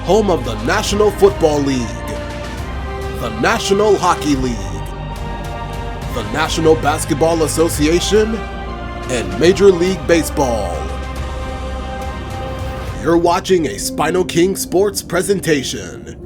home of the National Football League, the National Hockey League, the National Basketball Association, and Major League Baseball. You're watching a SpinoKing Sports presentation.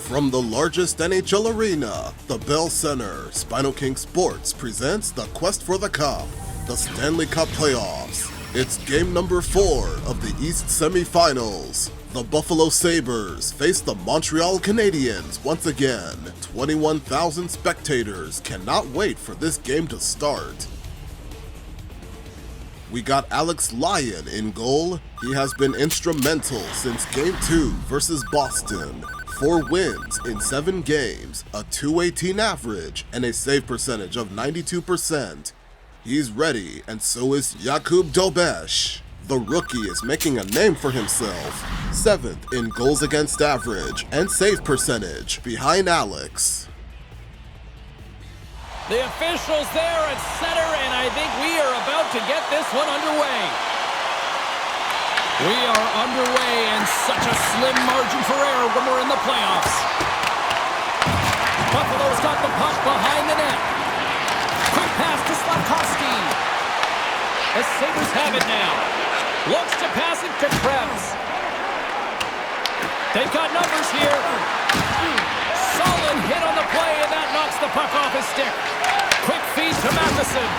From the largest NHL arena, the Bell Center, SpinoKing Sports presents the Quest for the Cup, the Stanley Cup Playoffs. It's game number 4 of the East semifinals. The Buffalo Sabres face the Montreal Canadiens once again. 21,000 spectators cannot wait for this game to start. We got Alex Lyon in goal. He has been instrumental since Game 2 versus Boston. 4 wins in 7 games, a .218 average, and a save percentage of 92%. He's ready, and so is Jakub Dobesh. The rookie is making a name for himself. 7th in goals against average and save percentage, behind Alex. The officials there at center, and I think we are about to get this one underway. We are underway, and such a slim margin for error when we're in the playoffs. Buffalo's got the puck behind the net. Quick pass to Slavkovsky. The Sabres have it now. Looks to pass it to Krebs. They've got numbers here. Solid hit on the play, and that knocks the puck off his stick. Quick feed to Matheson.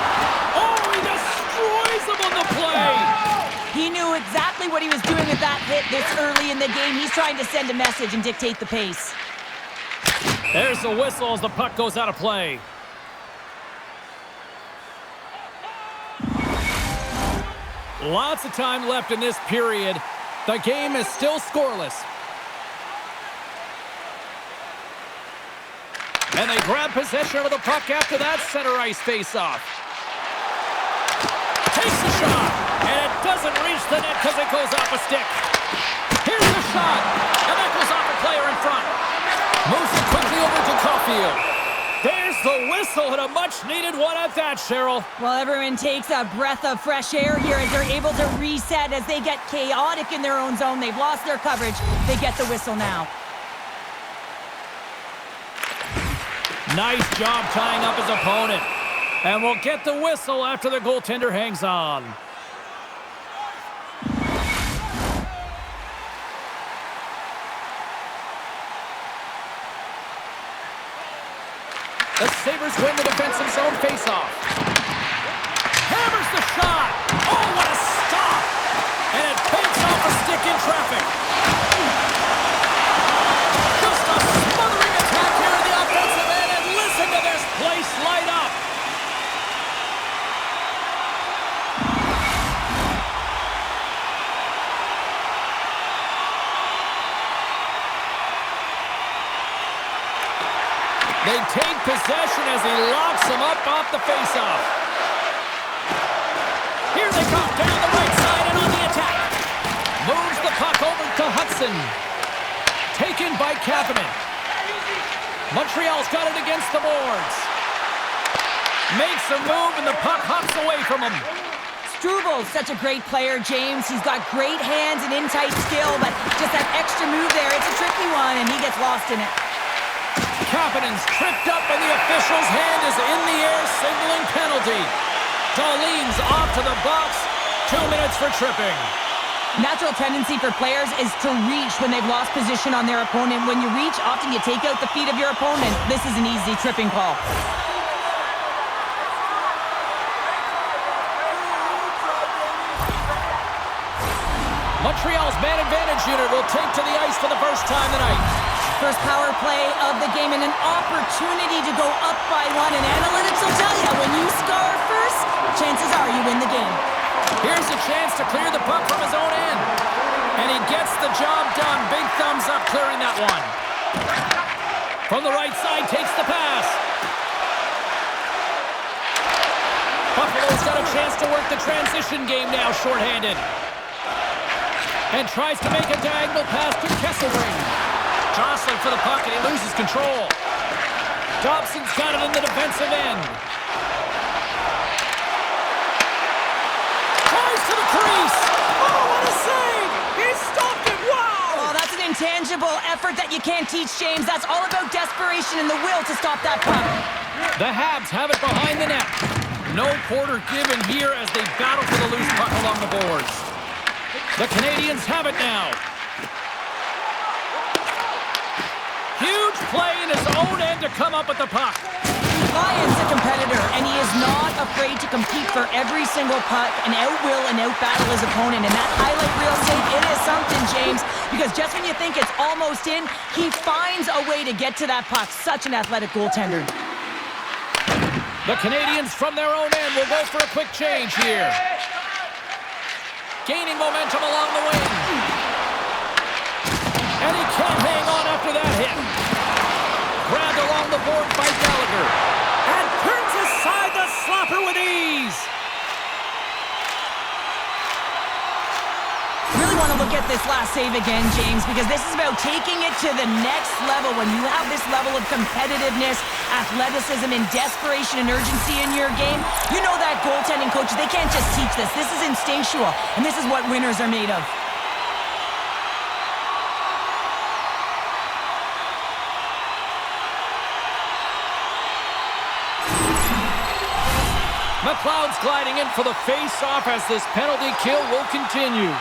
Oh, he destroys him on the play. He knew exactly what he was doing with that hit this early in the game. He's trying to send a message and dictate the pace. There's the whistle as the puck goes out of play. Lots of time left in this period. The game is still scoreless. And they grab possession of the puck after that center ice face-off. Takes the shot, and it doesn't reach the net because it goes off a stick. Here's the shot, and that goes off a player in front. Moves it quickly over to Caulfield. There's the whistle, and a much-needed one at that, Cheryl. Well, everyone takes a breath of fresh air here as they're able to reset as they get chaotic in their own zone. They've lost their coverage. They get the whistle now. Nice job tying up his opponent. And we'll get the whistle after the goaltender hangs on. The Sabres win the defensive zone faceoff. Hammers the shot. Oh, what a stop. And it takes off a stick in traffic. Just a smothering attack here in the offensive end. And listen to this place light up. They take possession as he locks him up off the faceoff. Here they come down the right side and on the attack. Moves the puck over to Hudson. Taken by Kapanen. Montreal's got it against the boards. Makes a move and the puck hops away from him. Struvel's such a great player, James. He's got great hands and in-tight skill, but just that extra move there, it's a tricky one, and he gets lost in it. Kapanen's tripped up, and the official's hand is in the air, signaling penalty. Darlene's off to the box. 2 minutes for tripping. Natural tendency for players is to reach when they've lost position on their opponent. When you reach, often you take out the feet of your opponent. This is an easy tripping call. Montreal's man advantage unit will take to the ice for the first time tonight. First power play of the game and an opportunity to go up by 1. And analytics will tell you, when you score first, chances are you win the game. Here's a chance to clear the puck from his own end. And he gets the job done. Big thumbs up clearing that one. From the right side, takes the pass. Buffalo's got a chance to work the transition game now, shorthanded. And tries to make a diagonal pass to Kesselring. Jostling for the puck, and he loses control. Dobson's got it in the defensive end. Tries to the crease. Oh, what a save! He stopped it, wow! Oh, that's an intangible effort that you can't teach, James. That's all about desperation and the will to stop that puck. The Habs have it behind the net. No quarter given here as they battle for the loose puck along the boards. The Canadians have it now. Huge play in his own end to come up with the puck. Lyon's a competitor, and he is not afraid to compete for every single puck and out-will and out-battle his opponent. And that highlight reel save, it is something, James, because just when you think it's almost in, he finds a way to get to that puck. Such an athletic goaltender. The Canadians from their own end will go for a quick change here. Gaining momentum along the wing. And he can't hang on after that hit. Grabbed along the board by Gallagher. And turns aside the slapper with ease. Really want to look at this last save again, James, because this is about taking it to the next level. When you have this level of competitiveness, athleticism, and desperation and urgency in your game, you know that goaltending coaches, they can't just teach this. This is instinctual, and this is what winners are made of. McLeod's gliding in for the face-off as this penalty kill will continue.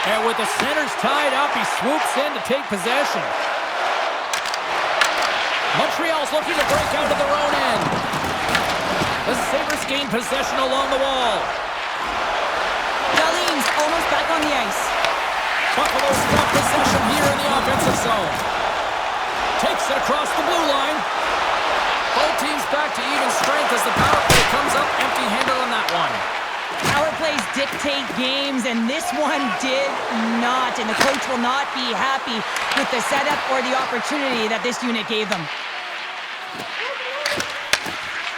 And with the centers tied up, he swoops in to take possession. Montreal's looking to break out of their own end. The Sabres gain possession along the wall. Darlene's almost back on the ice. Buffalo's got possession here in the offensive zone. Takes it across the blue line. Both teams back to even strength as the power play comes up empty-handed on that one. Power plays dictate games, and this one did not. And the coach will not be happy with the setup or the opportunity that this unit gave them.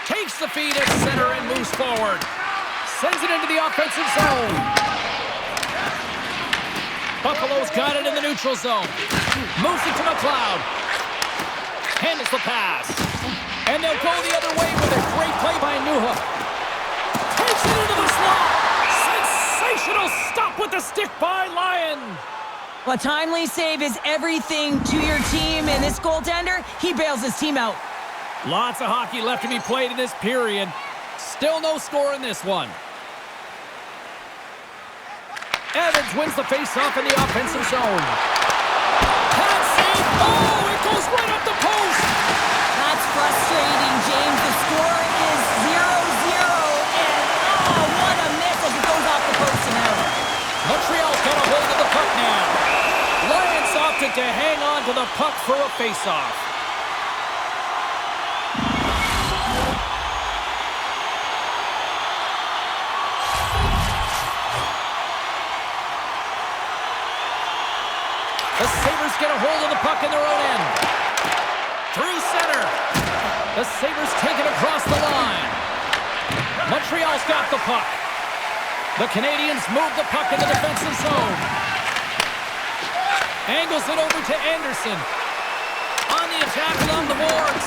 Takes the feed at center and moves forward. Sends it into the offensive zone. Buffalo's got it in the neutral zone. Moves it to McLeod. Handles the pass. And they'll go the other way with a great play by Newhook. Takes it into the slot. Sensational stop with the stick by Lyon. A timely save is everything to your team, and this goaltender, he bails his team out. Lots of hockey left to be played in this period. Still no score in this one. Evans wins the faceoff in the offensive zone. Pad save. Oh, it goes right up the post. That's frustrating, James. The score is 0-0, and oh, what a miss as it goes off the post and out. Montreal's got a hold of the puck now. Lions opted to hang on to the puck for a faceoff. The Sabres get a hold of the puck in their own end. Through center. The Sabres take it across the line. Montreal's got the puck. The Canadians move the puck in the defensive zone. Angles it over to Anderson. On the attack along the boards.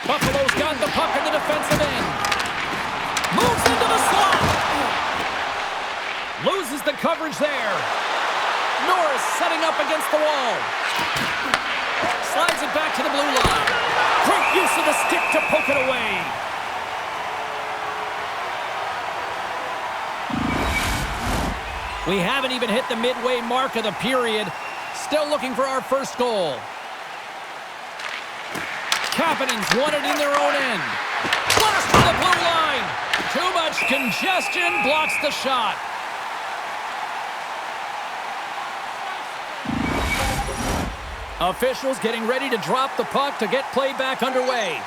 Buffalo's got the puck in the defensive end. Moves into the slot. Loses the coverage there. Norris setting up against the wall. Slides it back to the blue line. Great use of the stick to poke it away. We haven't even hit the midway mark of the period. Still looking for our first goal. Kapanen's won it in their own end. Blast to the blue line. Too much congestion blocks the shot. Officials getting ready to drop the puck to get play back underway.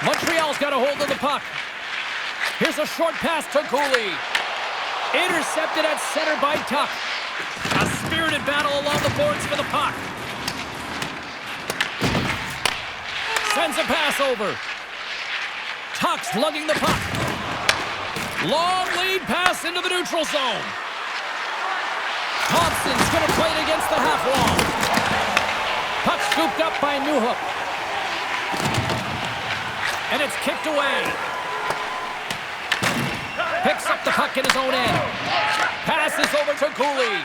Montreal's got a hold of the puck. Here's a short pass to Cooley. Intercepted at center by Tuck. A spirited battle along the boards for the puck. Sends a pass over. Tuck's lugging the puck. Long lead pass into the neutral zone. Thompson's going to play it against the half wall. Puck scooped up by Newhook. And it's kicked away. Picks up the puck in his own end. Passes over to Cooley.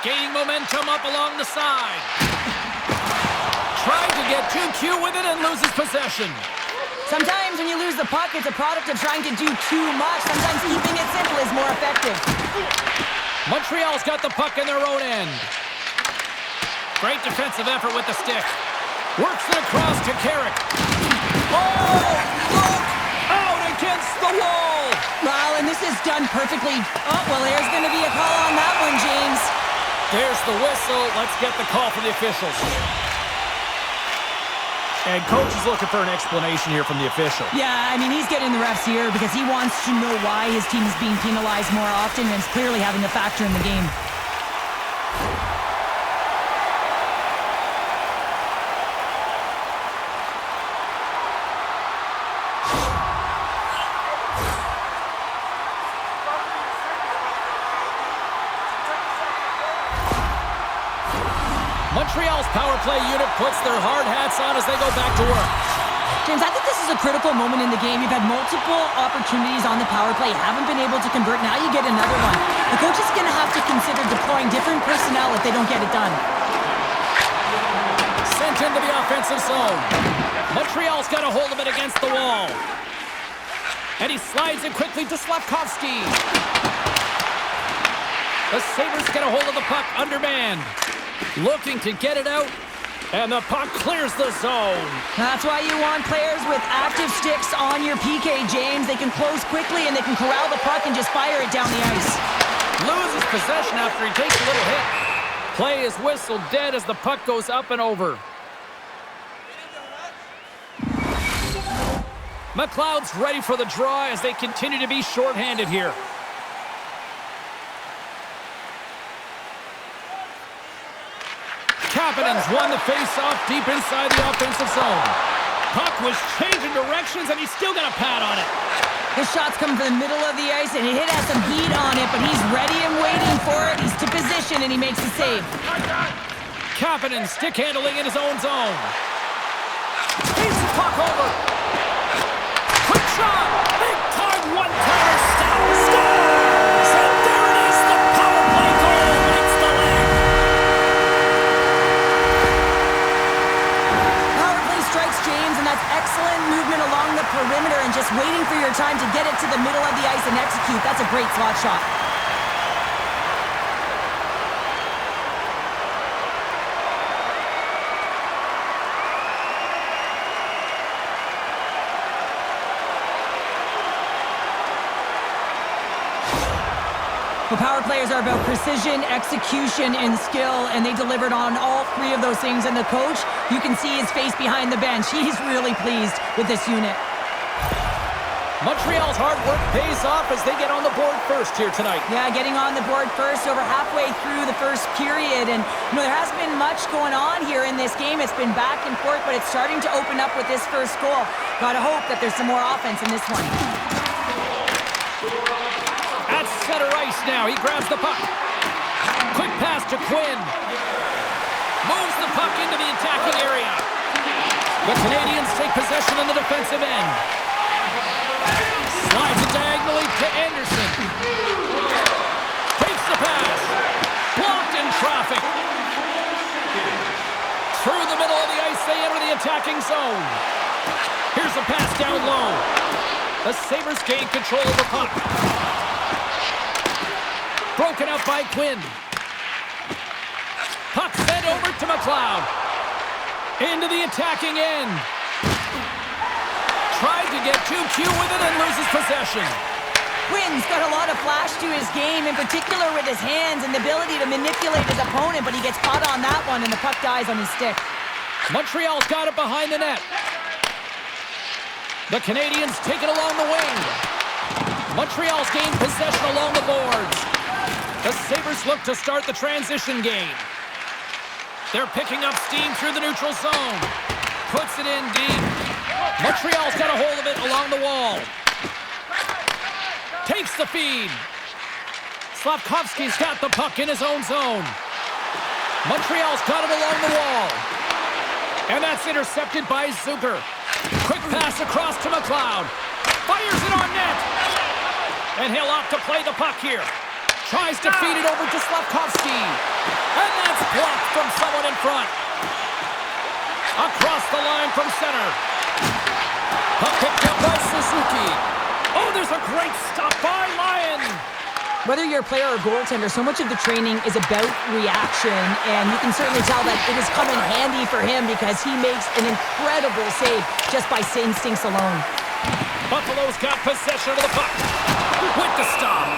Gaining momentum up along the side. Trying to get too cute with it and loses possession. Sometimes when you lose the puck, it's a product of trying to do too much. Sometimes keeping it simple is more effective. Montreal's got the puck in their own end. Great defensive effort with the stick. Works it across to Carrick. Oh, look! Out against the wall! Wow, and this is done perfectly. Oh, well, there's going to be a call on that one, James. There's the whistle. Let's get the call from the officials. And coach is looking for an explanation here from the official. Yeah, I mean, he's getting the refs here because he wants to know why his team is being penalized more often, and it's clearly having a factor in the game. Montreal's power play unit puts their hard hats on as they go back to work. James, I think this is a critical moment in the game. You've had multiple opportunities on the power play. You haven't been able to convert. Now you get another one. The coach is going to have to consider deploying different personnel if they don't get it done. Sent into the offensive zone. Montreal's got a hold of it against the wall. And he slides it quickly to Slavkovsky. The Sabres get a hold of the puck undermanned. Looking to get it out, and the puck clears the zone. That's why you want players with active sticks on your PK, James. They can close quickly, and they can corral the puck and just fire it down the ice. Loses possession after he takes a little hit. Play is whistled dead as the puck goes up and over. McLeod's ready for the draw as they continue to be shorthanded here. Kapanen's won the face-off deep inside the offensive zone. Puck was changing directions, and he's still got a pad on it. His shot's coming from the middle of the ice, and it has some heat on it, but he's ready and waiting for it. He's to position, and he makes the save. Kapanen stick handling in his own zone. Keeps the puck over. Quick shot! Big-time one-timer stop! Scores! And there it is, the power play goal makes the leg. Strikes James, and that's excellent movement along the perimeter and just waiting for your time to get it to the middle of the ice and execute. That's a great slot shot. The power players are about precision, execution, and skill, and they delivered on all three of those things. And the coach, you can see his face behind the bench. He's really pleased with this unit. Montreal's hard work pays off as they get on the board first here tonight. Yeah, getting on the board first over halfway through the first period. And, you know, there hasn't been much going on here in this game. It's been back and forth, but it's starting to open up with this first goal. Gotta hope that there's some more offense in this one. At center ice now, he grabs the puck. Quick pass to Quinn. Moves the puck into the attacking area. The Canadians take possession in the defensive end. Slides it diagonally to Anderson. Takes the pass. Blocked in traffic. Through the middle of the ice, they enter the attacking zone. Here's a pass down low. The Sabres gain control of the puck. Broken up by Quinn. Puck sent over to McLeod. Into the attacking end. Tried to get too cute with it and loses possession. Quinn's got a lot of flash to his game, in particular with his hands and the ability to manipulate his opponent, but he gets caught on that one and the puck dies on his stick. Montreal's got it behind the net. The Canadians take it along the wing. Montreal's gained possession along the boards. The Sabres look to start the transition game. They're picking up steam through the neutral zone. Puts it in deep. Montreal's got a hold of it along the wall. Takes the feed. Slavkovsky's got the puck in his own zone. Montreal's got it along the wall. And that's intercepted by Zucker. Quick pass across to McLeod. Fires it on net. And he'll opt to play the puck here. Tries to feed it over to Slavkovsky. And that's blocked from someone in front. Across the line from center. Puck picked up by Suzuki. Oh, there's a great stop by Lyon. Whether you're a player or goaltender, so much of the training is about reaction, and you can certainly tell that it is coming handy for him because he makes an incredible save just by instincts alone. Buffalo's got possession of the puck with the stop.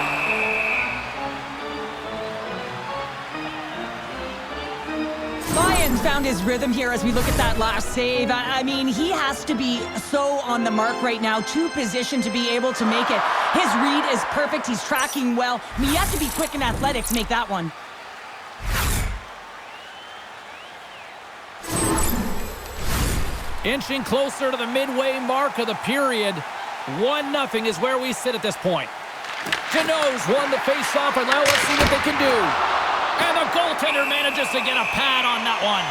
Lyon found his rhythm here as we look at that last save. I mean, he has to be so on the mark right now, to position to be able to make it. His read is perfect. He's tracking well. I mean, you have to be quick and athletic to make that one. Inching closer to the midway mark of the period. 1-0 is where we sit at this point. Jeannot's won the faceoff, and now let's see what they can do. And the goaltender manages to get a pad on that one.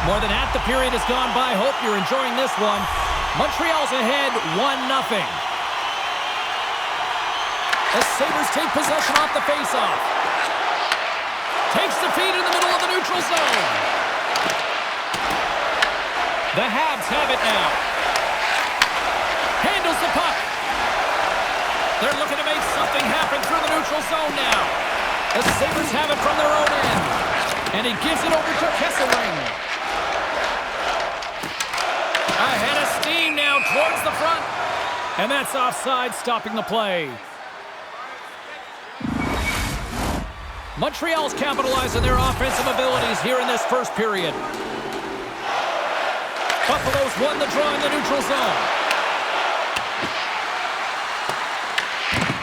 More than half the period has gone by. Hope you're enjoying this one. Montreal's ahead 1-0. The Sabres take possession off the faceoff. Takes the feed in the middle of the neutral zone. The Habs have it now. Handles the puck. They're looking to make something happen through the neutral zone now. The Sabres have it from their own end. And he gives it over to Kesselring. Ahead of steam now towards the front. And that's offside, stopping the play. Montreal's capitalizing their offensive abilities here in this first period. Buffalo's won the draw in the neutral zone.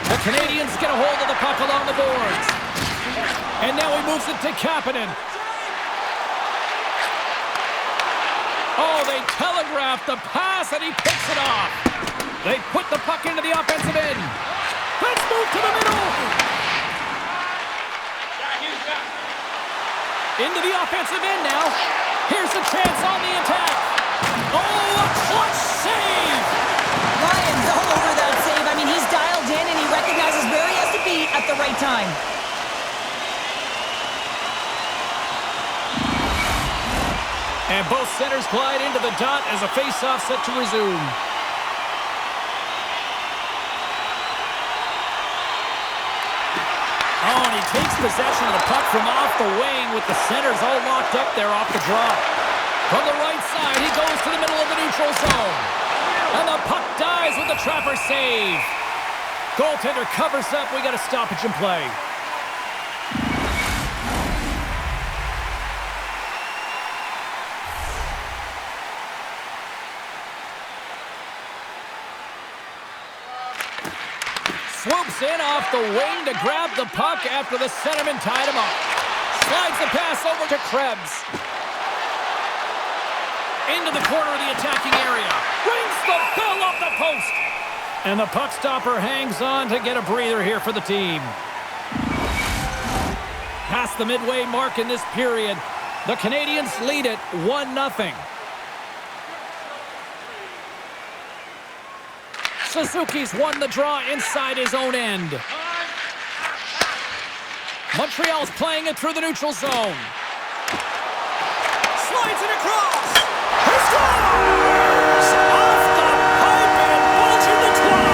The Canadians get a hold of the puck along the boards. And now he moves it to Kapanen. Oh, they telegraph the pass, and he picks it off. They put the puck into the offensive end. Let's move to the middle. Into the offensive end now. Here's a chance on the attack. Oh, a clutch save. Lyon's all over that save. I mean, he's dialed in, and he recognizes where he has to be at the right time. And both centers glide into the dot as a face-off set to resume. Oh, and he takes possession of the puck from off the wing with the centers all locked up there off the draw. From the right side, he goes to the middle of the neutral zone. And the puck dies with the trapper save. Goaltender covers up. We got a stoppage in play. Swoops in off the wing to grab the puck after the centerman tied him up. Slides the pass over to Krebs. Into the corner of the attacking area. Rings the bell off the post. And the puck stopper hangs on to get a breather here for the team. Past the midway mark in this period, the Canadians lead it 1-0. Suzuki's won the draw inside his own end. Montreal's playing it through the neutral zone. Slides it across. He scores! Off the pipe and bulging the twine.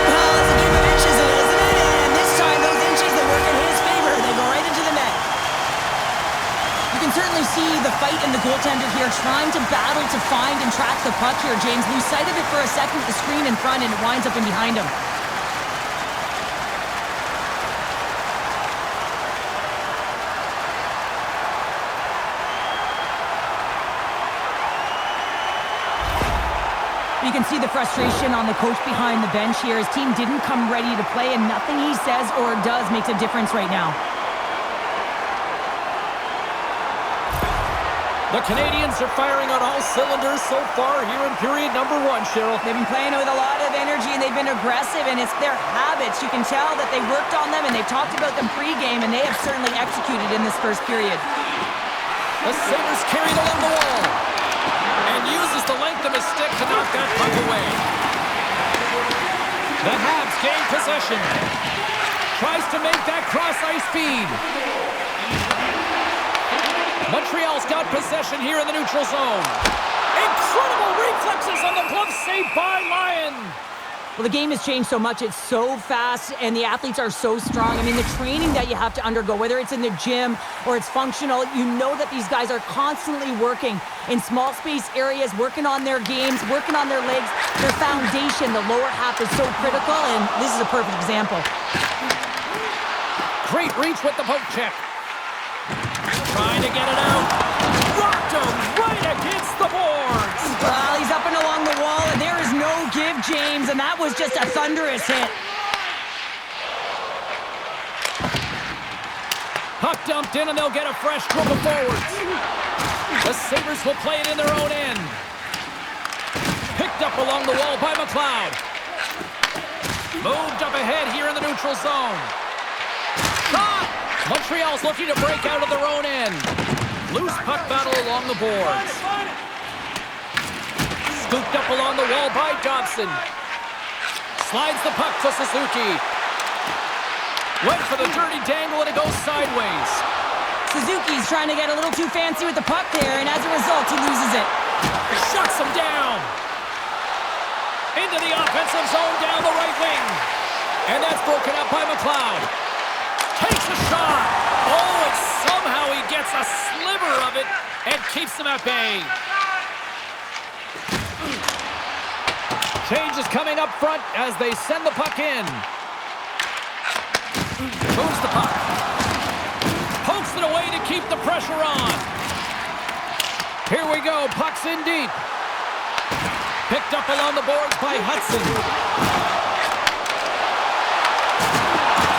Well, it's a game of inches, isn't it? And this time, those inches, they work in his favor. They go right into the net. You can certainly see the fight in the goaltender here, trying to battle to find and track the puck here, James. Lose sight of it for a second with the screen in front, and it winds up in behind him. You can see the frustration on the coach behind the bench here. His team didn't come ready to play, and nothing he says or does makes a difference right now. The Canadians are firing on all cylinders so far here in period number 1, Cheryl. They've been playing with a lot of energy, and they've been aggressive, and it's their habits. You can tell that they worked on them, and they've talked about them pregame, and they have certainly executed in this first period. The Sabres carry it along the wall and uses the length of his stick to knock that puck away. The Habs gain possession. Tries to make that cross-ice feed. Montreal's got possession here in the neutral zone. Incredible reflexes on the glove save by Lyon. Well, the game has changed so much. It's so fast, and the athletes are so strong. I mean, the training that you have to undergo, whether it's in the gym or it's functional, you know that these guys are constantly working in small space areas, working on their games, working on their legs. Their foundation, the lower half, is so critical, and this is a perfect example. Great reach with the poke check. Trying to get it out. Rocked him right against the boards. Well, he's up and along the wall, and there is no give, James, and that was just a thunderous hit. Puck dumped in, and they'll get a fresh group of forwards. The Sabres will play it in their own end. Picked up along the wall by McLeod. Moved up ahead here in the neutral zone. Shot! Montreal's looking to break out of their own end. Loose puck battle along the boards. Scooped up along the wall by Dobson. Slides the puck to Suzuki. Went for the dirty dangle, and it goes sideways. Suzuki's trying to get a little too fancy with the puck there, and as a result, he loses it. Shuts him down. Into the offensive zone down the right wing. And that's broken up by McLeod. Takes a shot. Oh, and somehow he gets a sliver of it and keeps them at bay. Change is coming up front as they send the puck in. Moves the puck. Pokes it away to keep the pressure on. Here we go. Puck's in deep. Picked up along the boards by Hudson.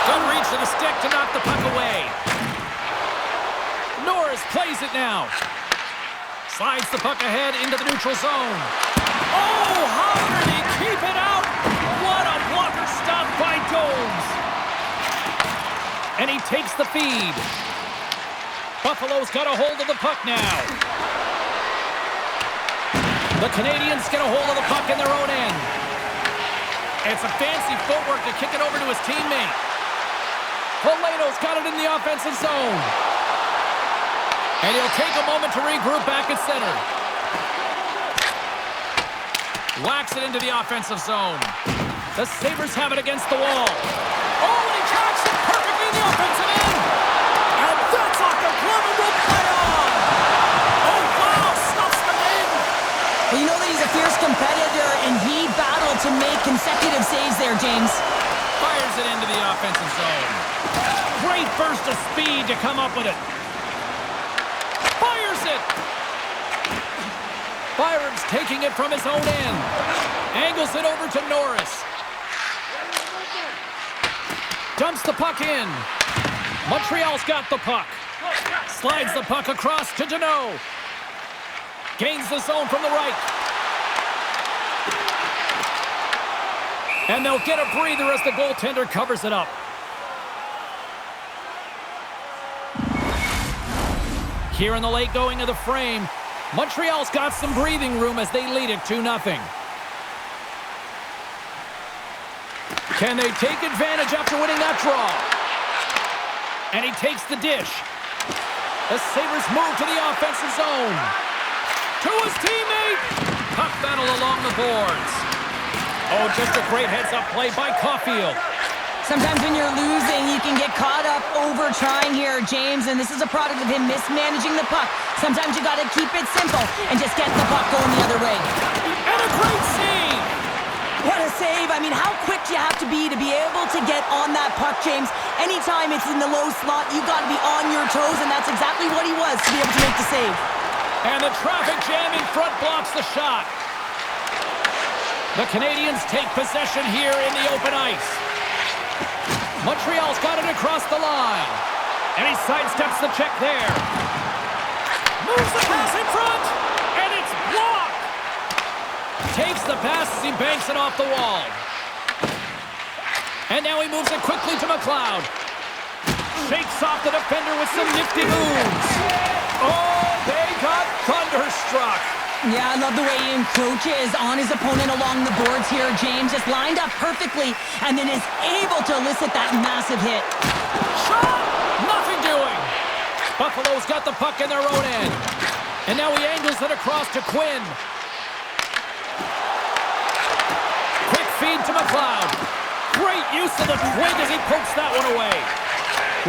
Good reach of the stick to knock the puck away. Norris plays it now. Slides the puck ahead into the neutral zone. Oh, how did he keep it out? What a blocker stop by Domes. And he takes the feed. Buffalo's got a hold of the puck now. The Canadians get a hold of the puck in their own end. It's a fancy footwork to kick it over to his teammate. Poleto's got it in the offensive zone. And he'll take a moment to regroup back at center. Whacks it into the offensive zone. The Sabres have it against the wall. Oh, and he tracks it perfectly in the offensive end. And that's off the glove and will play on. Oh, wow, stuffs them in. Well, you know that he's a fierce competitor, and he battled to make consecutive saves there, James. Fires it into the offensive zone. Great burst of speed to come up with it. Fires it. Byram's taking it from his own end. Angles it over to Norris. Dumps the puck in. Montreal's got the puck. Slides the puck across to Deneau. Gains the zone from the right. And they'll get a breather as the goaltender covers it up. Here in the late going of the frame, Montreal's got some breathing room as they lead it 2-0. Can they take advantage after winning that draw? And he takes the dish. The Sabres move to the offensive zone. To his teammate. Puck battle along the boards. Oh, just a great heads-up play by Caulfield. Sometimes when you're losing, you can get caught up over trying here, James, and this is a product of him mismanaging the puck. Sometimes you got to keep it simple and just get the puck going the other way. And a great save! What a save. I mean, how quick do you have to be able to get on that puck, James? Anytime it's in the low slot, you got to be on your toes, and that's exactly what he was to be able to make the save. And the traffic jam in front blocks the shot. The Canadians take possession here in the open ice. Montreal's got it across the line. And he sidesteps the check there. Moves the pass in front. And it's blocked. Takes the pass as he banks it off the wall. And now he moves it quickly to McLeod. Shakes off the defender with some nifty moves. Oh, they got thunderstruck. Yeah, I love the way he encroaches on his opponent along the boards here. James just lined up perfectly and then is able to elicit that massive hit. Shot! Nothing doing. Buffalo's got the puck in their own end. And now he angles it across to Quinn. Quick feed to McLeod. Great use of the twig as he pokes that one away.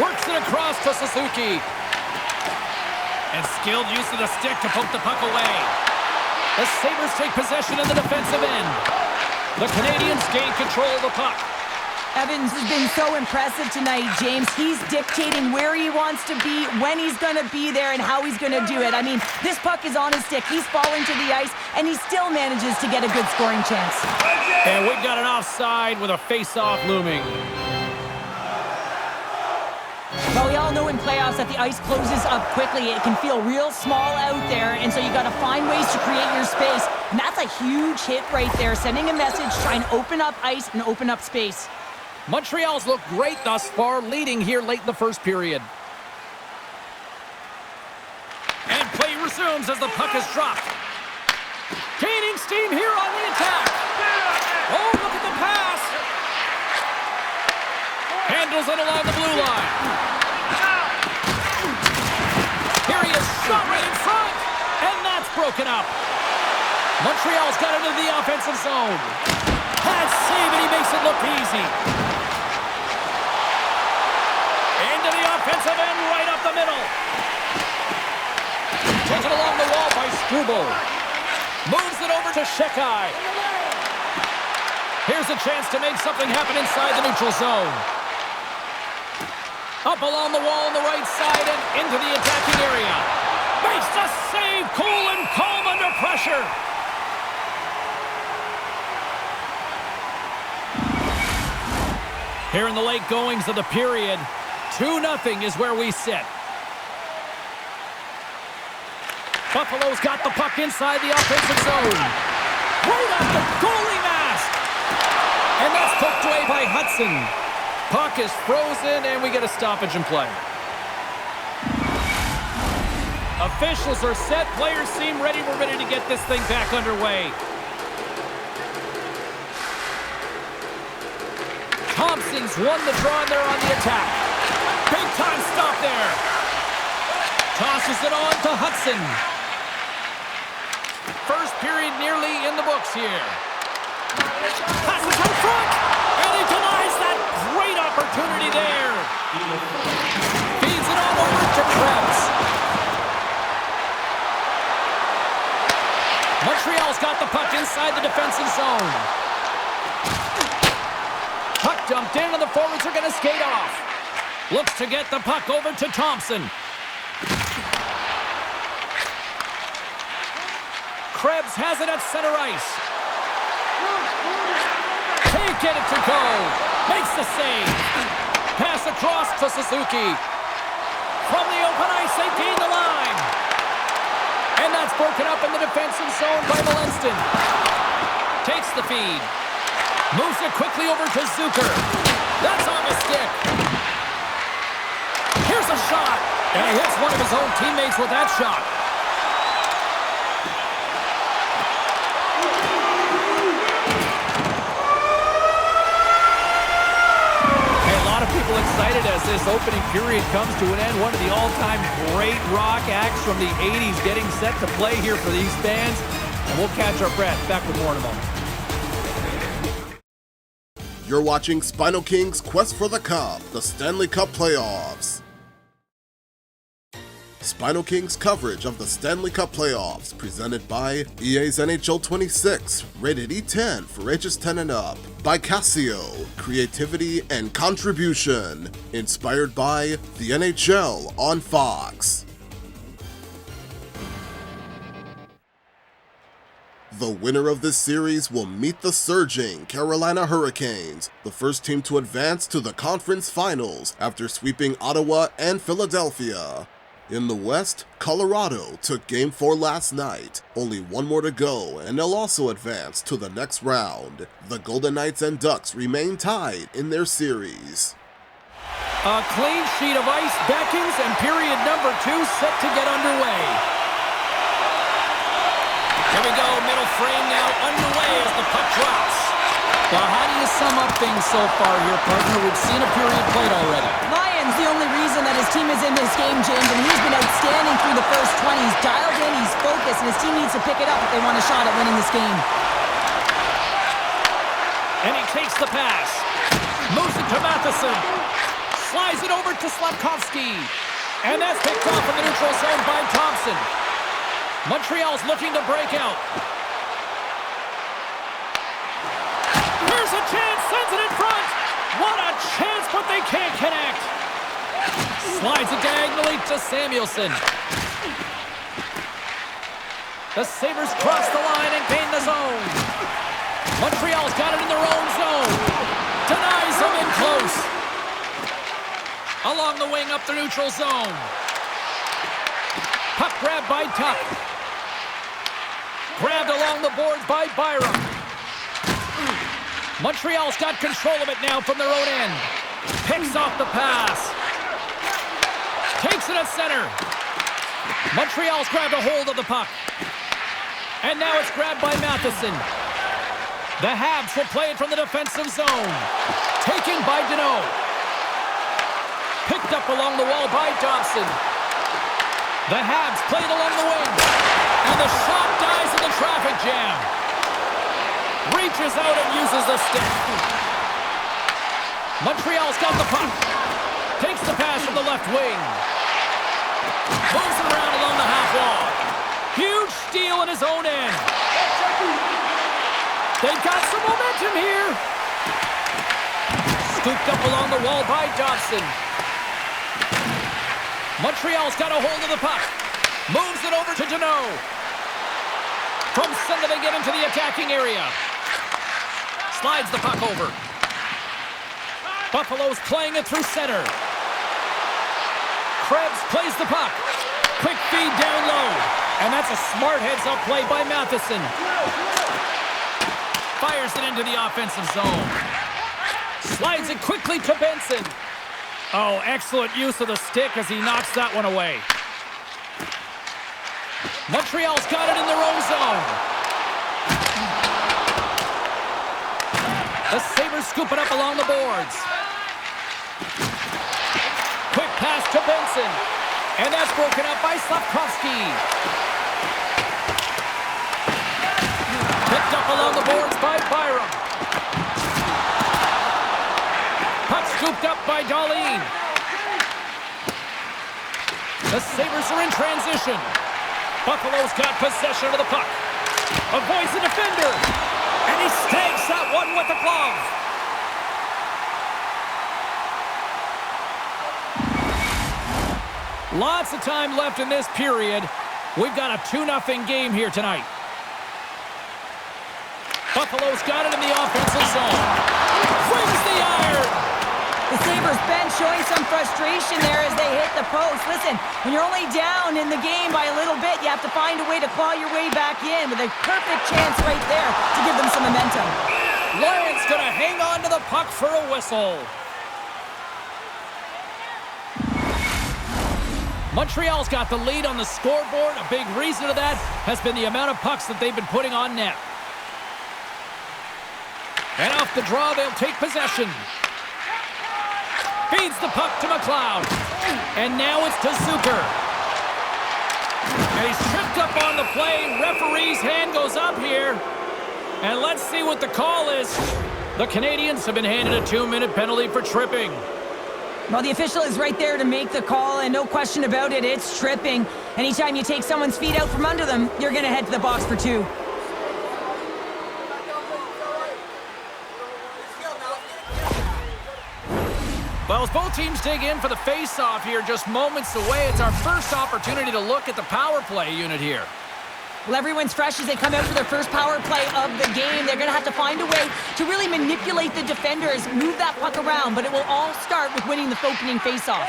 Works it across to Suzuki. And skilled use of the stick to poke the puck away. The Sabres take possession in the defensive end. The Canadians gain control of the puck. Evans has been so impressive tonight, James. He's dictating where he wants to be, when he's going to be there, and how he's going to do it. I mean, this puck is on his stick. He's falling to the ice, and he still manages to get a good scoring chance. And we've got an offside with a face-off looming. Well, we all know in playoffs that the ice closes up quickly. It can feel real small out there, and so you got to find ways to create your space. And that's a huge hit right there, sending a message, trying to open up ice and open up space. Montreal's looked great thus far, leading here late in the first period. And play resumes as the puck is dropped. Gaining steam here on the attack. Oh, look at the pass. Handles it along the blue line. Here he is, shot right in front. And that's broken up. Montreal's got into the offensive zone. Bad save, and he makes it look easy. Into the offensive end, right up the middle. Taken along the wall by Struble. Moves it over to Shekai. Here's a chance to make something happen inside the neutral zone. Up along the wall on the right side and into the attacking area. Makes the save, cool and calm under pressure. Here in the late goings of the period, 2-0 is where we sit. Buffalo's got the puck inside the offensive zone. Right off the goalie mask. And that's poked away by Hudson. Puck is frozen, and we get a stoppage in play. Officials are set. Players seem ready. We're ready to get this thing back underway. Thompson's won the draw there on the attack. Big time stop there. Tosses it on to Hudson. First period nearly in the books here. Passes out front, and he denies that great opportunity there. Feeds it on over to Krebs. Montreal's got the puck inside the defensive zone. Puck dumped in, and the forwards are going to skate off. Looks to get the puck over to Thompson. Krebs has it at center ice. Can't get it to go. Makes the save. Pass across to Suzuki. From the open ice, they gain the line. And that's broken up in the defensive zone by Malenston. Takes the feed. Moves it quickly over to Zucker. That's on the stick. Here's a shot. And he hits one of his own teammates with that shot. People excited as this opening period comes to an end. One of the all-time great rock acts from the 80s getting set to play here for these fans. And we'll catch our breath. Back with more in a moment. You're watching SpinoKing's Quest for the Cup, the Stanley Cup Playoffs. SpinoKing's coverage of the Stanley Cup Playoffs, presented by EA's NHL 26, rated E10 for ages 10 and up, by Casio, creativity and contribution, inspired by the NHL on Fox. The winner of this series will meet the surging Carolina Hurricanes, the first team to advance to the conference finals after sweeping Ottawa and Philadelphia. In the West, Colorado took Game 4 last night. Only one more to go, and they'll also advance to the next round. The Golden Knights and Ducks remain tied in their series. A clean sheet of ice, Beckings, and period number 2 set to get underway. Here we go, middle frame now underway as the puck drops. Well, how do you sum up things so far here, partner? We've seen a period played already. Lions, the only reason that his team is in this game, James, and he's been outstanding through the first 20. He's dialed in, he's focused, and his team needs to pick it up if they want a shot at winning this game. And he takes the pass. Moves it to Matheson. Slides it over to Slafkovsky. And that's picked off in the neutral zone by Thompson. Montreal's looking to break out. Here's a chance, sends it in front. What a chance, but they can't connect. Slides it diagonally to Samuelson. The Sabres cross the line and gain the zone. Montreal's got it in their own zone. Denies him in close. Along the wing up the neutral zone. Puck grabbed by Tuck. Grabbed along the boards by Byram. Montreal's got control of it now from their own end. Picks off the pass. Takes it at center. Montreal's grabbed a hold of the puck. And now it's grabbed by Matheson. The Habs will play it from the defensive zone. Taken by Deneau. Picked up along the wall by Dobson. The Habs play it along the wing. And the shot dies in the traffic jam. Reaches out and uses the stick. Montreal's got the puck. Takes the pass from the left wing. Moves it around along the half wall. Huge steal in his own end. They've got some momentum here. Scooped up along the wall by Dobson. Montreal's got a hold of the puck. Moves it over to Deneau. From center they get into the attacking area. Slides the puck over. Buffalo's playing it through center. Krebs plays the puck. Quick feed down low. And that's a smart heads-up play by Matheson. Fires it into the offensive zone. Slides it quickly to Benson. Oh, excellent use of the stick as he knocks that one away. Montreal's got it in their own zone. The Sabres scoop it up along the boards. Quick pass to Benson. And that's broken up by Slafkovsky. Picked up along the boards by Byram. Puck scooped up by Darlene. The Sabres are in transition. Buffalo's got possession of the puck. Avoids the defender. And he snags that one with the glove. Lots of time left in this period. We've got a 2-0 game here tonight. Buffalo's got it in the offensive zone. Wins the iron. The Sabres bench showing some frustration there as they hit the post. Listen, when you're only down in the game by a little bit, you have to find a way to claw your way back in with a perfect chance right there to give them some momentum. Lions gonna hang on to the puck for a whistle. Montreal's got the lead on the scoreboard. A big reason to that has been the amount of pucks that they've been putting on net. And off the draw, they'll take possession. Feeds the puck to McLeod. And now it's to Zucker. And he's tripped up on the play. Referee's hand goes up here. And let's see what the call is. The Canadians have been handed a 2-minute penalty for tripping. Well, the official is right there to make the call, and no question about it, it's tripping. Anytime you take someone's feet out from under them, you're going to head to the box for 2. Well, as both teams dig in for the face-off here, just moments away, it's our first opportunity to look at the power play unit here. Well, everyone's fresh as they come out for their first power play of the game. They're going to have to find a way to really manipulate the defenders, move that puck around, but it will all start with winning the opening faceoff.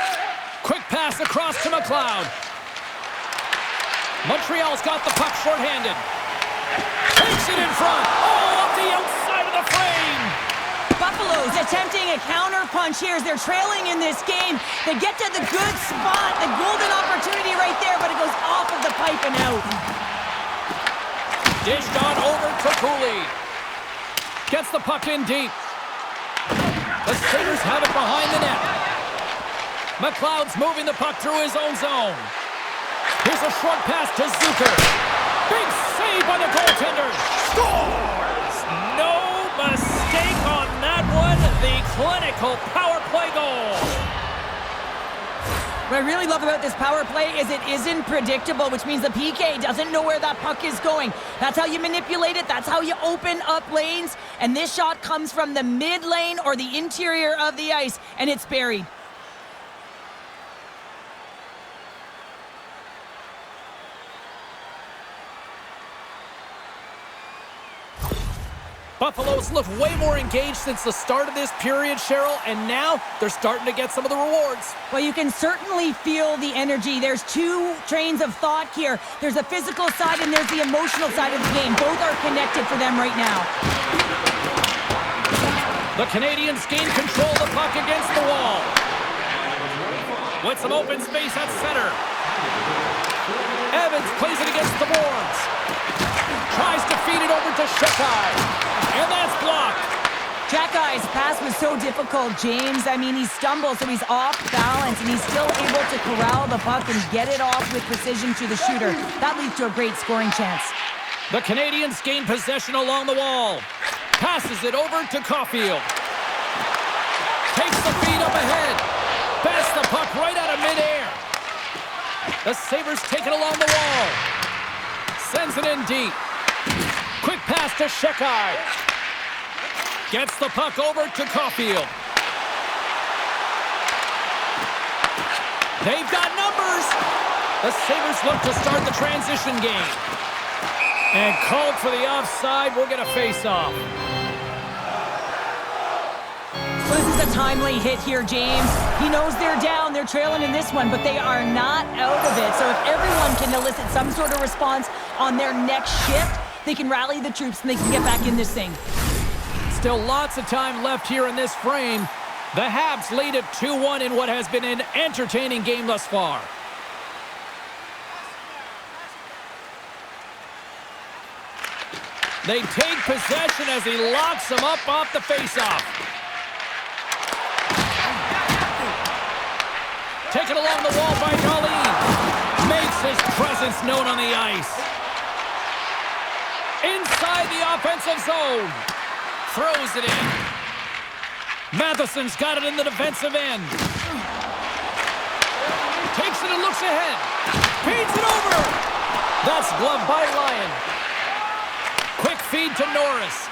Quick pass across to McLeod. Montreal's got the puck shorthanded. Takes it in front. Oh, up the outside of the frame. Buffalo's attempting a counter punch here as they're trailing in this game. They get to the good spot, the golden opportunity right there, but it goes off of the pipe and out. Dished on over to Cooley. Gets the puck in deep. The Sabres have it behind the net. McLeod's moving the puck through his own zone. Here's a short pass to Zucker. Big save by the goaltender. Scores! No mistake on that one. The clinical power play goal. What I really love about this power play is it isn't predictable, which means the PK doesn't know where that puck is going. That's how you manipulate it. That's how you open up lanes. And this shot comes from the mid lane or the interior of the ice, and it's buried. Buffalo's looked way more engaged since the start of this period, Cheryl, and now they're starting to get some of the rewards. Well, you can certainly feel the energy. There's two trains of thought here. There's a physical side and there's the emotional side of the game. Both are connected for them right now. The Canadians gain control of the puck against the wall. With some open space at center. Evans plays it against the boards. Tries to feed it over to Shekai. And that's blocked. Shekai's pass was so difficult, James. I mean, he stumbles, so he's off balance, and he's still able to corral the puck and get it off with precision to the shooter. That leads to a great scoring chance. The Canadians gain possession along the wall. Passes it over to Caulfield. Takes the feed up ahead. Bats the puck right out of midair. The Sabres take it along the wall. Sends it in deep. Quick pass to Shekai. Gets the puck over to Caulfield. They've got numbers. The Sabres look to start the transition game. And called for the offside. We'll get a face-off. So this is a timely hit here, James. He knows they're down. They're trailing in this one, but they are not out of it. So if everyone can elicit some sort of response on their next shift, they can rally the troops and they can get back in this thing. Still lots of time left here in this frame. The Habs lead it 2-1 in what has been an entertaining game thus far. They take possession as he locks them up off the faceoff. Taken along the wall by Darlene. Makes his presence known on the ice. Inside the offensive zone. Throws it in. Matheson's got it in the defensive end. Takes it and looks ahead. Feeds it over. That's gloved by Lyon. Quick feed to Norris.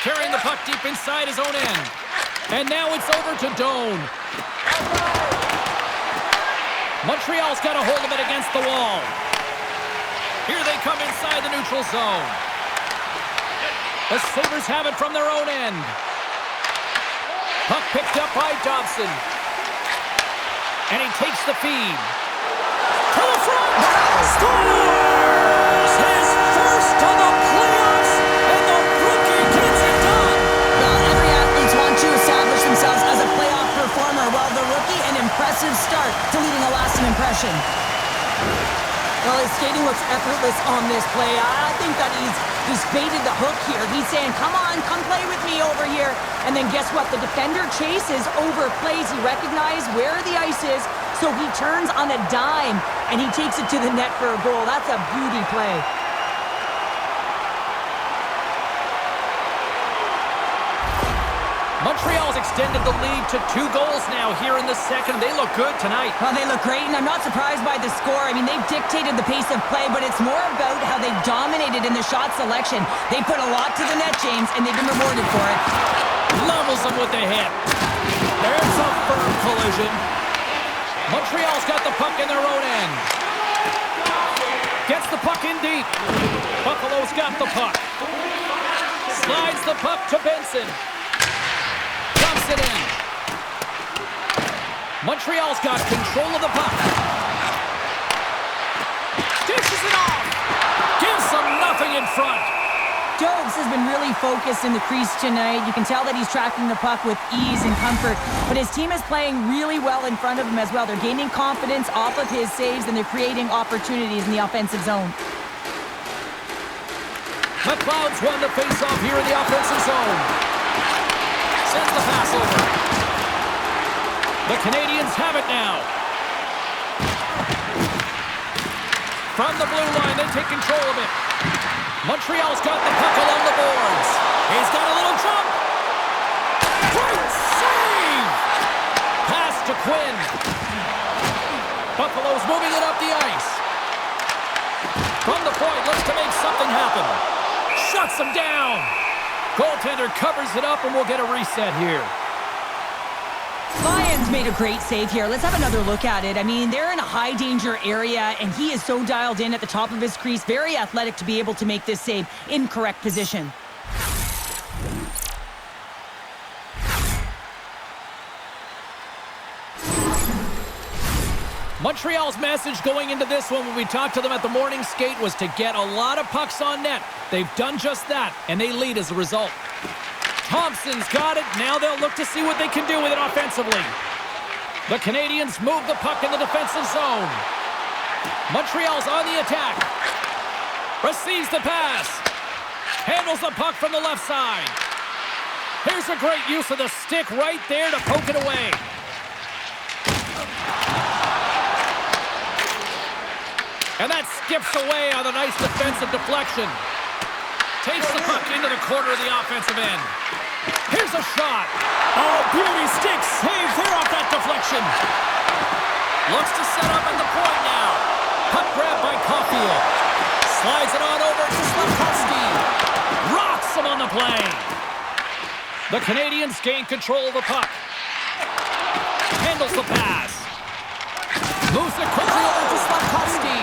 Carrying the puck deep inside his own end. And now it's over to Doan. Montreal's got a hold of it against the wall. Here they come inside the neutral zone. The Sabres have it from their own end. Puck picked up by Dobson. And he takes the feed. To the front! Scores! His first to the playoffs! And the rookie gets it done! Well, every athlete wants to establish themselves as a playoff performer, while the rookie, an impressive start to leaving a lasting impression. Well, his skating looks effortless on this play. I think that he's baited the hook here. He's saying, come on, come play with me over here. And then guess what? The defender chases, overplays. He recognizes where the ice is, so he turns on a dime, and he takes it to the net for a goal. That's a beauty play. Montreal's extended the lead to 2 goals now here in the second. They look good tonight. Well, they look great, and I'm not surprised by the score. I mean, they've dictated the pace of play, but it's more about how they've dominated in the shot selection. They put a lot to the net, James, and they've been rewarded for it. Levels them with the hit. There's a firm collision. Montreal's got the puck in their own end. Gets the puck in deep. Buffalo's got the puck. Slides the puck to Benson. Dumps it in. Montreal's got control of the puck. Dishes it off. Gives them nothing in front. Dogs has been really focused in the crease tonight. You can tell that he's tracking the puck with ease and comfort. But his team is playing really well in front of him as well. They're gaining confidence off of his saves, and they're creating opportunities in the offensive zone. McLeod's won the face-off here in the offensive zone. Sends the pass over. The Canadians have it now. From the blue line, they take control of it. Montreal's got the puck along the boards. He's got a little jump. Great save! Pass to Quinn. Buffalo's moving it up the ice. From the point, looks to make something happen. Shuts him down. Goaltender covers it up, and we'll get a reset here. Lions made a great save here. Let's have another look at it. I mean, they're in a high-danger area, and he is so dialed in at the top of his crease. Very athletic to be able to make this save in correct position. Montreal's message going into this one when we talked to them at the morning skate was to get a lot of pucks on net. They've done just that, and they lead as a result. Thompson's got it. Now they'll look to see what they can do with it offensively. The Canadians move the puck in the defensive zone. Montreal's on the attack. Receives the pass. Handles the puck from the left side. Here's a great use of the stick right there to poke it away. And that skips away on a nice defensive deflection. Takes the puck into the corner of the offensive end. Here's a shot. Oh, beauty stick save there off that deflection. Looks to set up at the point now. Puck grab by Caulfield. Slides it on over to Slavkovsky. Rocks him on the play. The Canadians gain control of the puck. Handles the pass. Moves it quickly over to Slavkovsky.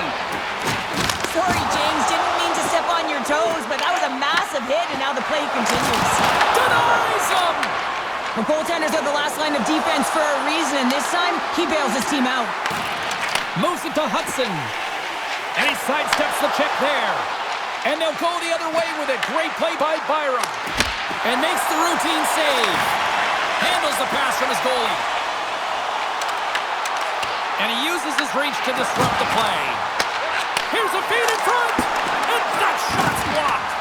Sorry, James, didn't mean to step on your toes, but that was a massive hit, and now the play continues. Denies him! The goaltenders are the last line of defense for a reason, and this time, he bails his team out. Moves it to Hudson. And he sidesteps the check there. And they'll go the other way with it. Great play by Byram. And makes the routine save. Handles the pass from his goalie. And he uses his reach to disrupt the play. Here's a feed in front. And that shot's blocked.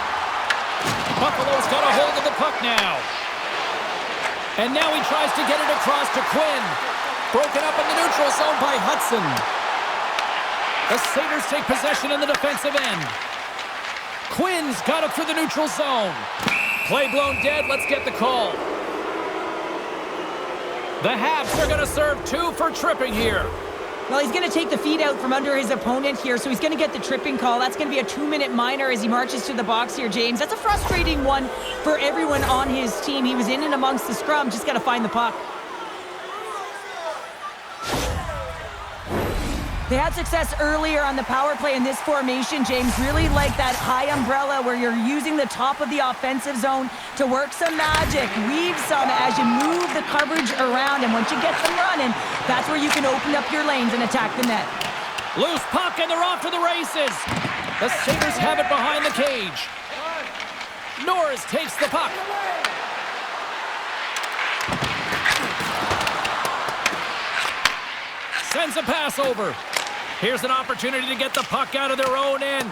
Buffalo's got a hold of the puck now. And now he tries to get it across to Quinn. Broken up in the neutral zone by Hudson. The Sabres take possession in the defensive end. Quinn's got it through the neutral zone. Play blown dead. Let's get the call. The Habs are going to serve 2 for tripping here. Well, he's going to take the feed out from under his opponent here, so he's going to get the tripping call. That's going to be a 2-minute minor as he marches to the box here, James. That's a frustrating one for everyone on his team. He was in and amongst the scrum, just got to find the puck. They had success earlier on the power play in this formation, James. Really like that high umbrella where you're using the top of the offensive zone to work some magic, weave some as you move the coverage around, and once you get them running, that's where you can open up your lanes and attack the net. Loose puck, and they're off to the races. The Sabres have it behind the cage. Norris takes the puck. Sends a pass over. Here's an opportunity to get the puck out of their own end.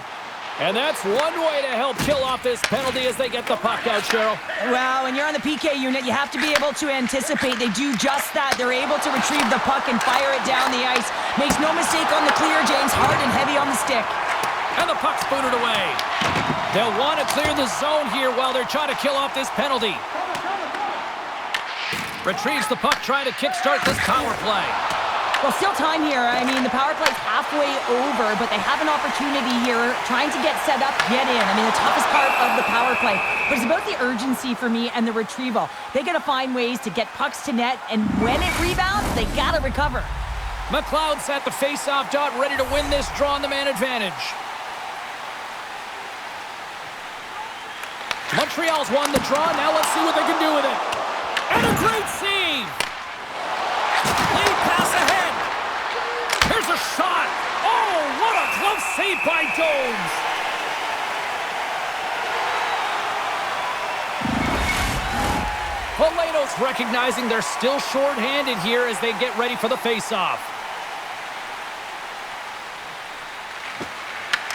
And that's one way to help kill off this penalty as they get the puck out, Cheryl. Well, when you're on the PK unit, you have to be able to anticipate. They do just that. They're able to retrieve the puck and fire it down the ice. Makes no mistake on the clear, James. Hard and heavy on the stick. And the puck's booted away. They'll want to clear the zone here while they're trying to kill off this penalty. Retrieves the puck, trying to kickstart this power play. Well, still time here. I mean, the power play's halfway over, but they have an opportunity here trying to get set up, get in. I mean, the toughest part of the power play. But it's about the urgency for me and the retrieval. They got to find ways to get pucks to net, and when it rebounds, they got to recover. McLeod's at the face-off dot, ready to win this draw on the man advantage. Montreal's won the draw. Now let's see what they can do with it. And a great save. Lead pass ahead. Here's a shot. Oh, what a glove save by Jones. Valeno's recognizing they're still short-handed here as they get ready for the face-off.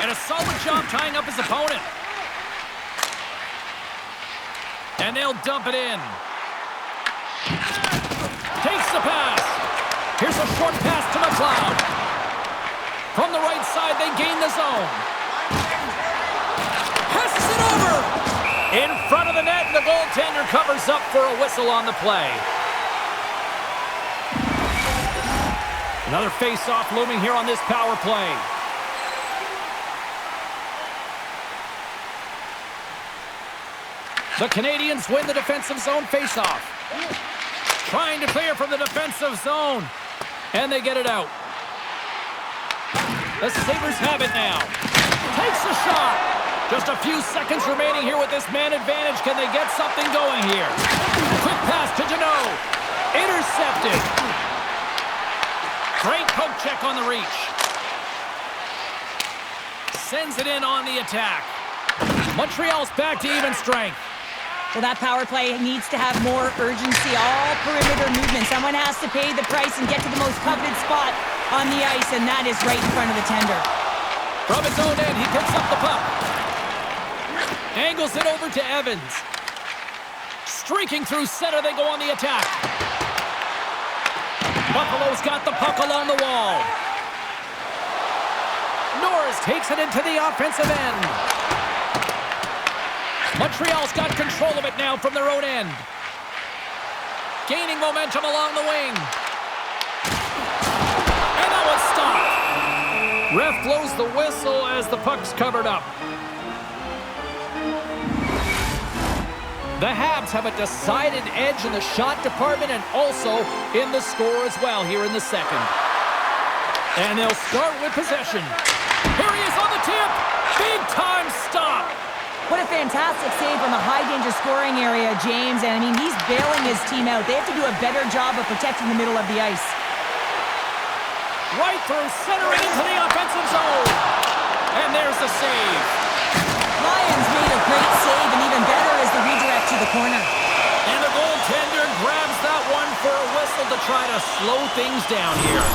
And a solid job tying up his opponent. And they'll dump it in. Takes the pass. Here's a short pass to McLeod. From the right side, they gain the zone. Passes it over. In front of the net, and the goaltender covers up for a whistle on the play. Another face-off looming here on this power play. The Canadians win the defensive zone face-off. Trying to clear from the defensive zone. And they get it out. The Sabres have it now. Takes a shot. Just a few seconds remaining here with this man advantage. Can they get something going here? Quick pass to Jeannot. Intercepted. Great poke check on the reach. Sends it in on the attack. Montreal's back to even strength. Well, that power play needs to have more urgency. All perimeter movement. Someone has to pay the price and get to the most coveted spot on the ice, and that is right in front of the tender. From his own end, he picks up the puck. Angles it over to Evans. Streaking through center, they go on the attack. Buffalo's got the puck along the wall. Norris takes it into the offensive end. Montreal's got control of it now from their own end. Gaining momentum along the wing. And that one's stopped. Ref blows the whistle as the puck's covered up. The Habs have a decided edge in the shot department and also in the score as well here in the second. And they'll start with possession. Here he is on the tip. Big time stop. What a fantastic save from the high-danger scoring area, James. And, I mean, he's bailing his team out. They have to do a better job of protecting the middle of the ice. Right through center and into the offensive zone. And there's the save. Lions made a great save, and even better is the redirect to the corner. And the goaltender grabs that one for a whistle to try to slow things down here.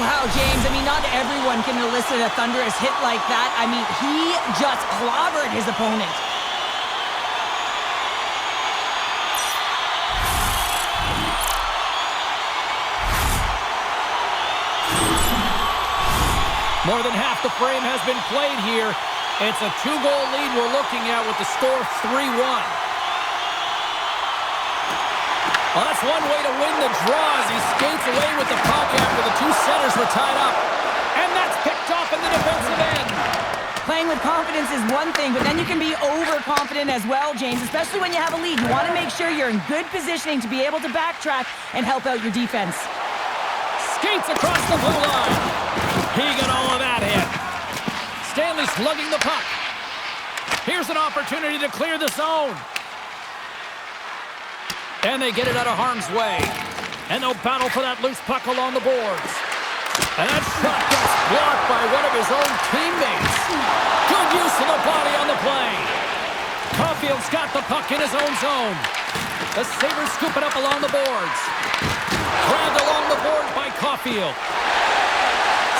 Wow, James, I mean, not everyone can elicit a thunderous hit like that. I mean, he just clobbered his opponent. More than half the frame has been played here. It's a 2-goal lead we're looking at with the score 3-1. Well, that's one way to win the draw as he skates away with the puck after the two centers were tied up. And that's picked off in the defensive end. Playing with confidence is one thing, but then you can be overconfident as well, James, especially when you have a lead. You want to make sure you're in good positioning to be able to backtrack and help out your defense. Skates across the blue line. He got all of that hit. Stanley slugging the puck. Here's an opportunity to clear the zone. And they get it out of harm's way. And they'll battle for that loose puck along the boards. And that shot gets blocked by one of his own teammates. Good use of the body on the play. Caulfield's got the puck in his own zone. The Sabres scoop it up along the boards. Grabbed along the boards by Caulfield.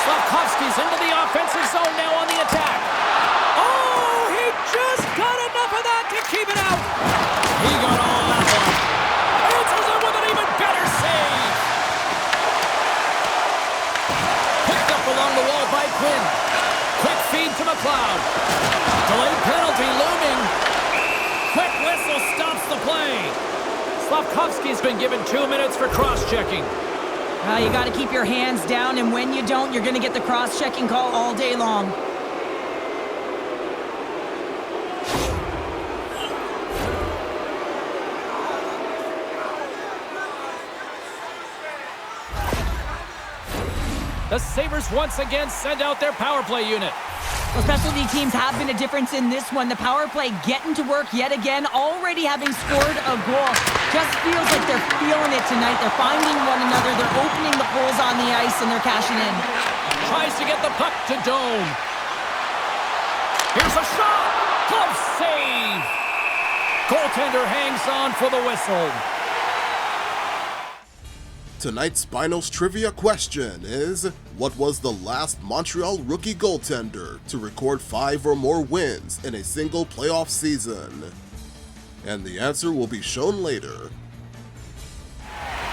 Slavkovsky's into the offensive zone now on the attack. Oh, he just got enough of that to keep it out. He got all that one. Answers it with an even better save. Picked up along the wall by Quinn. Quick feed to McLeod. Delayed penalty looming. Quick whistle stops the play. Slavkovsky's been given 2 minutes for cross-checking. You got to keep your hands down, and when you don't, you're going to get the cross-checking call all day long. The Sabres once again send out their power play unit. Well, specialty teams have been a difference in this one. The power play getting to work yet again, already having scored a goal. Just feels like they're feeling it tonight. They're finding one another. They're opening the holes on the ice, and they're cashing in. Tries to get the puck to Dome. Here's a shot. Glove save. Goaltender hangs on for the whistle. Tonight's Spino's trivia question is, what was the last Montreal rookie goaltender to record 5 or more wins in a single playoff season? And the answer will be shown later.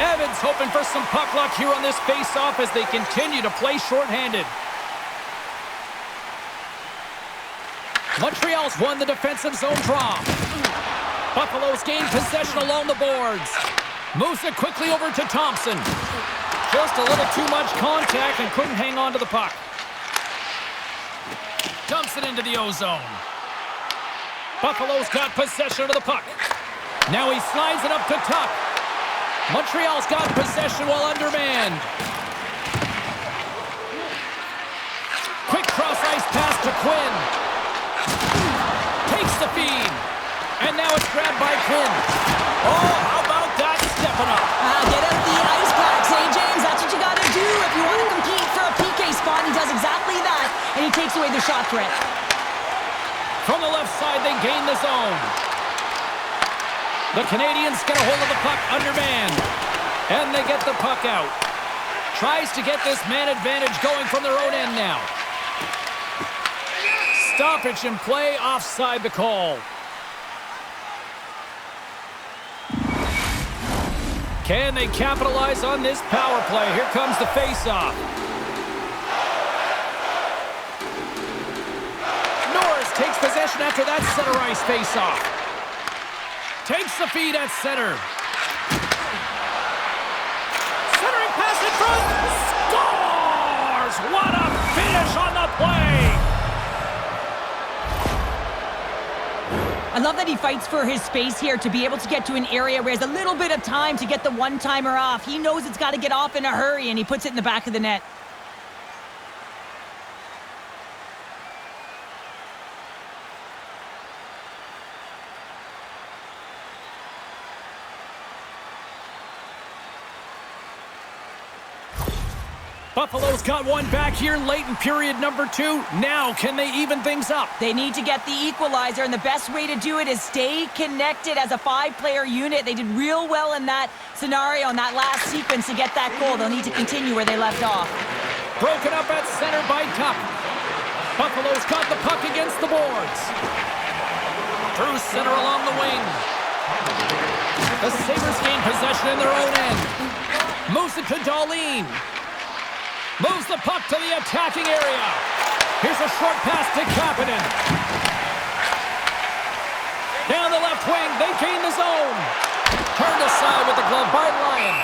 Evans hoping for some puck luck here on this face-off as they continue to play shorthanded. Montreal's won the defensive zone draw. Buffalo's gained possession along the boards. Moves it quickly over to Thompson. Just a little too much contact and couldn't hang on to the puck. Dumps it into the O-zone. Buffalo's got possession of the puck. Now he slides it up to Tuck. Montreal's got possession while undermanned. Quick cross-ice pass to Quinn. Takes the feed. And now it's grabbed by Quinn. Oh, how about that stepping up? Get out the ice packs, hey, James? That's what you got to do if you want to compete for a PK spot. He does exactly that, and he takes away the shot threat. From the left side, they gain the zone. The Canadians get a hold of the puck undermanned. And they get the puck out. Tries to get this man advantage going from their own end now. Stoppage in play, offside the call. Can they capitalize on this power play? Here comes the face-off. Norris takes possession after that center ice face-off. Takes the feed at center. Centering pass in front. Scores! What a finish on the play! I love that he fights for his space here to be able to get to an area where he has a little bit of time to get the one-timer off. He knows it's got to get off in a hurry, and he puts it in the back of the net. Buffalo's got one back here late in period number 2. Now, can they even things up? They need to get the equalizer, and the best way to do it is stay connected as a 5-player unit. They did real well in that scenario, in that last sequence, to get that goal. They'll need to continue where they left off. Broken up at center by Tuck. Buffalo's got the puck against the boards. Through center along the wing. The Sabres gain possession in their own end. Moves it to Darlene. Moves the puck to the attacking area. Here's a short pass to Kapanen. Down the left wing, they gain the zone. Turned aside with the glove by Lyon.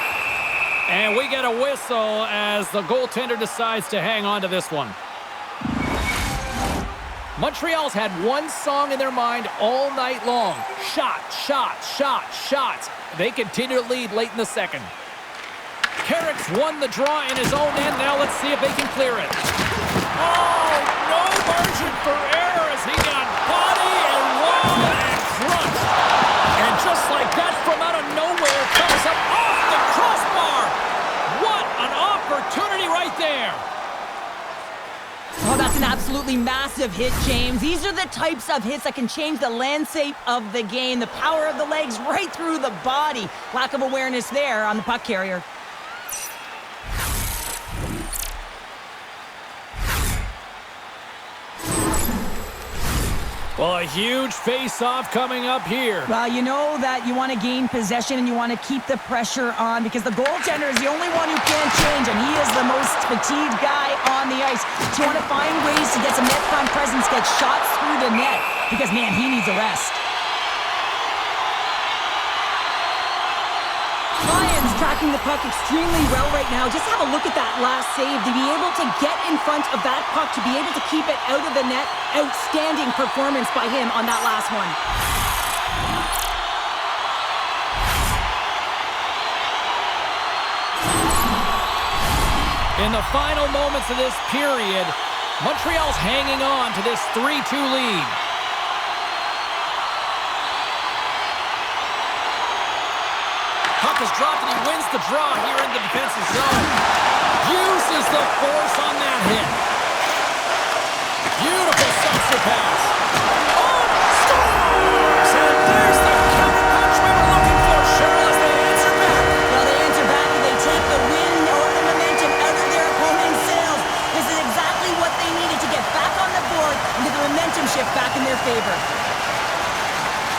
And we get a whistle as the goaltender decides to hang on to this one. Montreal's had one song in their mind all night long. Shot, shot, shot, shots. They continue to lead late in the second. Carrick's won the draw in his own end. Now let's see if they can clear it. Oh, no margin for error as he got body and wall and crushed. And just like that, from out of nowhere, comes up off the crossbar. What an opportunity right there. Oh, that's an absolutely massive hit, James. These are the types of hits that can change the landscape of the game. The power of the legs right through the body. Lack of awareness there on the puck carrier. Well, a huge face-off coming up here. Well, you know that you want to gain possession and you want to keep the pressure on because the goaltender is the only one who can't change, and he is the most fatigued guy on the ice. So you want to find ways to get some net front presence, get shots through the net, because, man, he needs a rest. Lions tracking the puck extremely well right now. Just have a look at that last save. To be able to get in front of that puck, to be able to keep it out of the net, outstanding performance by him on that last one. In the final moments of this period, Montreal's hanging on to this 3-2 lead. Puck is dropped and he wins the draw here in the defensive zone. Uses the force on that hit. Beautiful seltzer pass. Oh, scores! And there's the counter punch we were looking for, Cheryl, as they answer back. Well, they answer back and they take the wind or the momentum out of their opponent's sails. This is exactly what they needed to get back on the board and get the momentum shift back in their favor.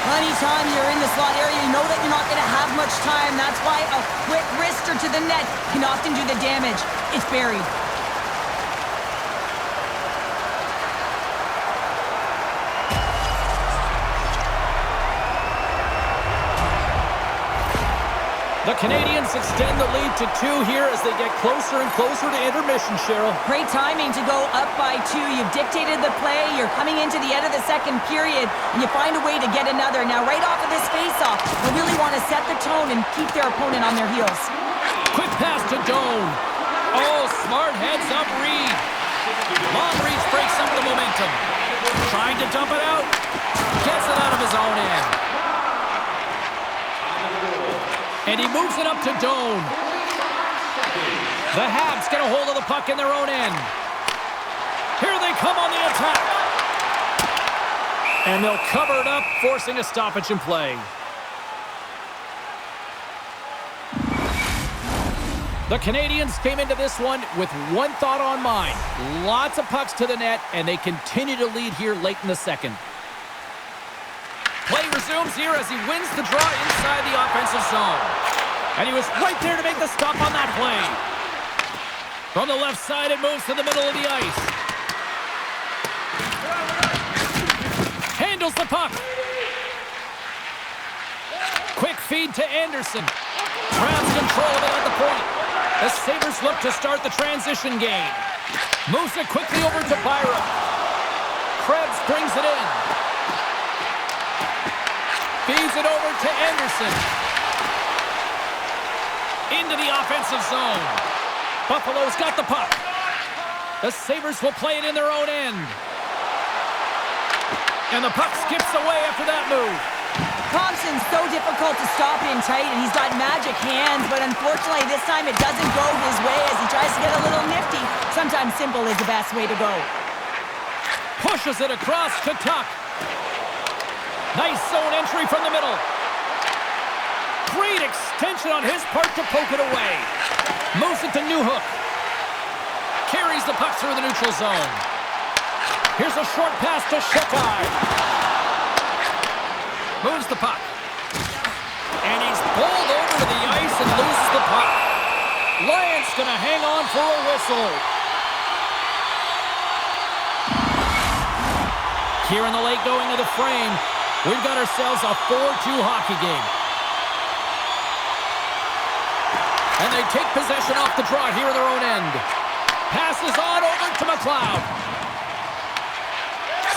Anytime you're in the slot area, you know that you're not going to have much time. That's why a quick wrister to the net can often do the damage. It's buried. The Canadians extend the lead to 2 here as they get closer and closer to intermission, Cheryl. Great timing to go up by 2. You've dictated the play. You're coming into the end of the second period, and you find a way to get another. Now, right off of this face-off, they really want to set the tone and keep their opponent on their heels. Quick pass to Doan. Oh, smart heads-up read. Long reach breaks up the momentum. Trying to dump it out. Gets it out of his own end. And he moves it up to Doan. The Habs get a hold of the puck in their own end. Here they come on the attack. And they'll cover it up, forcing a stoppage in play. The Canadians came into this one with one thought on mind. Lots of pucks to the net, and they continue to lead here late in the second. Play resumes here as he wins the draw inside the offensive zone. And he was right there to make the stop on that play. From the left side, it moves to the middle of the ice. Handles the puck. Quick feed to Anderson. Grabs control of it at the point. The Sabres look to start the transition game. Moves it quickly over to Byram. Krebs brings it in. Feeds it over to Anderson. Into the offensive zone. Buffalo's got the puck. The Sabres will play it in their own end. And the puck skips away after that move. Thompson's so difficult to stop in tight, and he's got magic hands, but unfortunately this time it doesn't go his way as he tries to get a little nifty. Sometimes simple is the best way to go. Pushes it across to Tuck. Nice zone entry from the middle. Great extension on his part to poke it away. Moves it to Newhook. Carries the puck through the neutral zone. Here's a short pass to Shekai. Moves the puck. And he's bowled over to the ice and loses the puck. Lyon's going to hang on for a whistle. Here in the late going of the frame, we've got ourselves a 4-2 hockey game. And they take possession off the draw here in their own end. Passes on over to McLeod.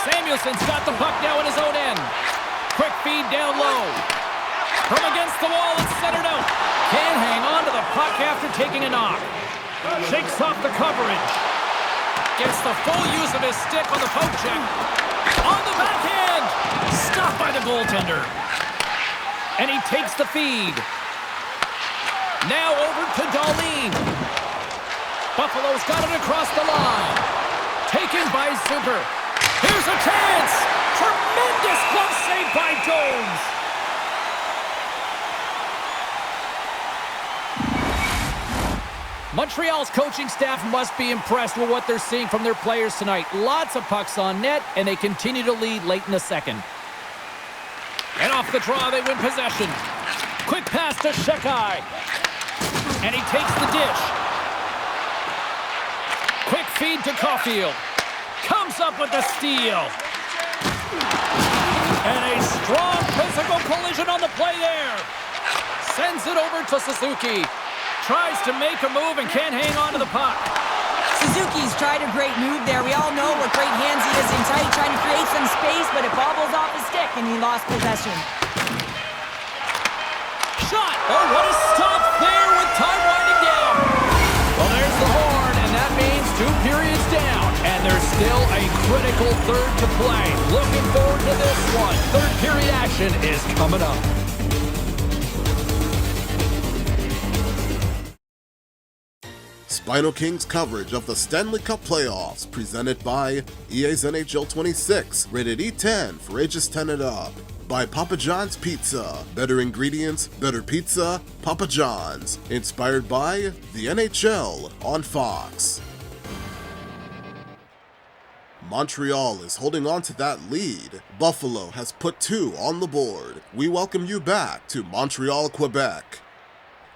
Samuelson's got the puck now in his own end. Quick feed down low. From against the wall, it's centered out. Can't hang on to the puck after taking a knock. Shakes off the coverage. Gets the full use of his stick on the poke check. On the backhand. Stopped by the goaltender. And he takes the feed. Now over to Darlene. Buffalo's got it across the line. Taken by Zucker. Here's a chance. Tremendous glove save by Jones. Montreal's coaching staff must be impressed with what they're seeing from their players tonight. Lots of pucks on net, and they continue to lead late in the second. And off the draw, they win possession. Quick pass to Shekai. And he takes the dish. Quick feed to Caulfield. Comes up with the steal. And a strong physical collision on the play there. Sends it over to Suzuki. Tries to make a move and can't hang on to the puck. Suzuki's tried a great move there. We all know what great hands he is in tight, trying to create some space, but it bobbles off his stick and he lost possession. Shot! Oh, what a stop there with time winding down. Well, there's the horn, and that means 2 periods down, and they're still critical third to play. Looking forward to this one. Third period action is coming up. SpinoKing's coverage of the Stanley Cup playoffs, presented by EA's NHL 26, rated E10 for ages 10 and up. By Papa John's Pizza. Better ingredients, better pizza, Papa John's. Inspired by the NHL on Fox. Montreal is holding on to that lead. Buffalo has put 2 on the board. We welcome you back to Montreal, Quebec.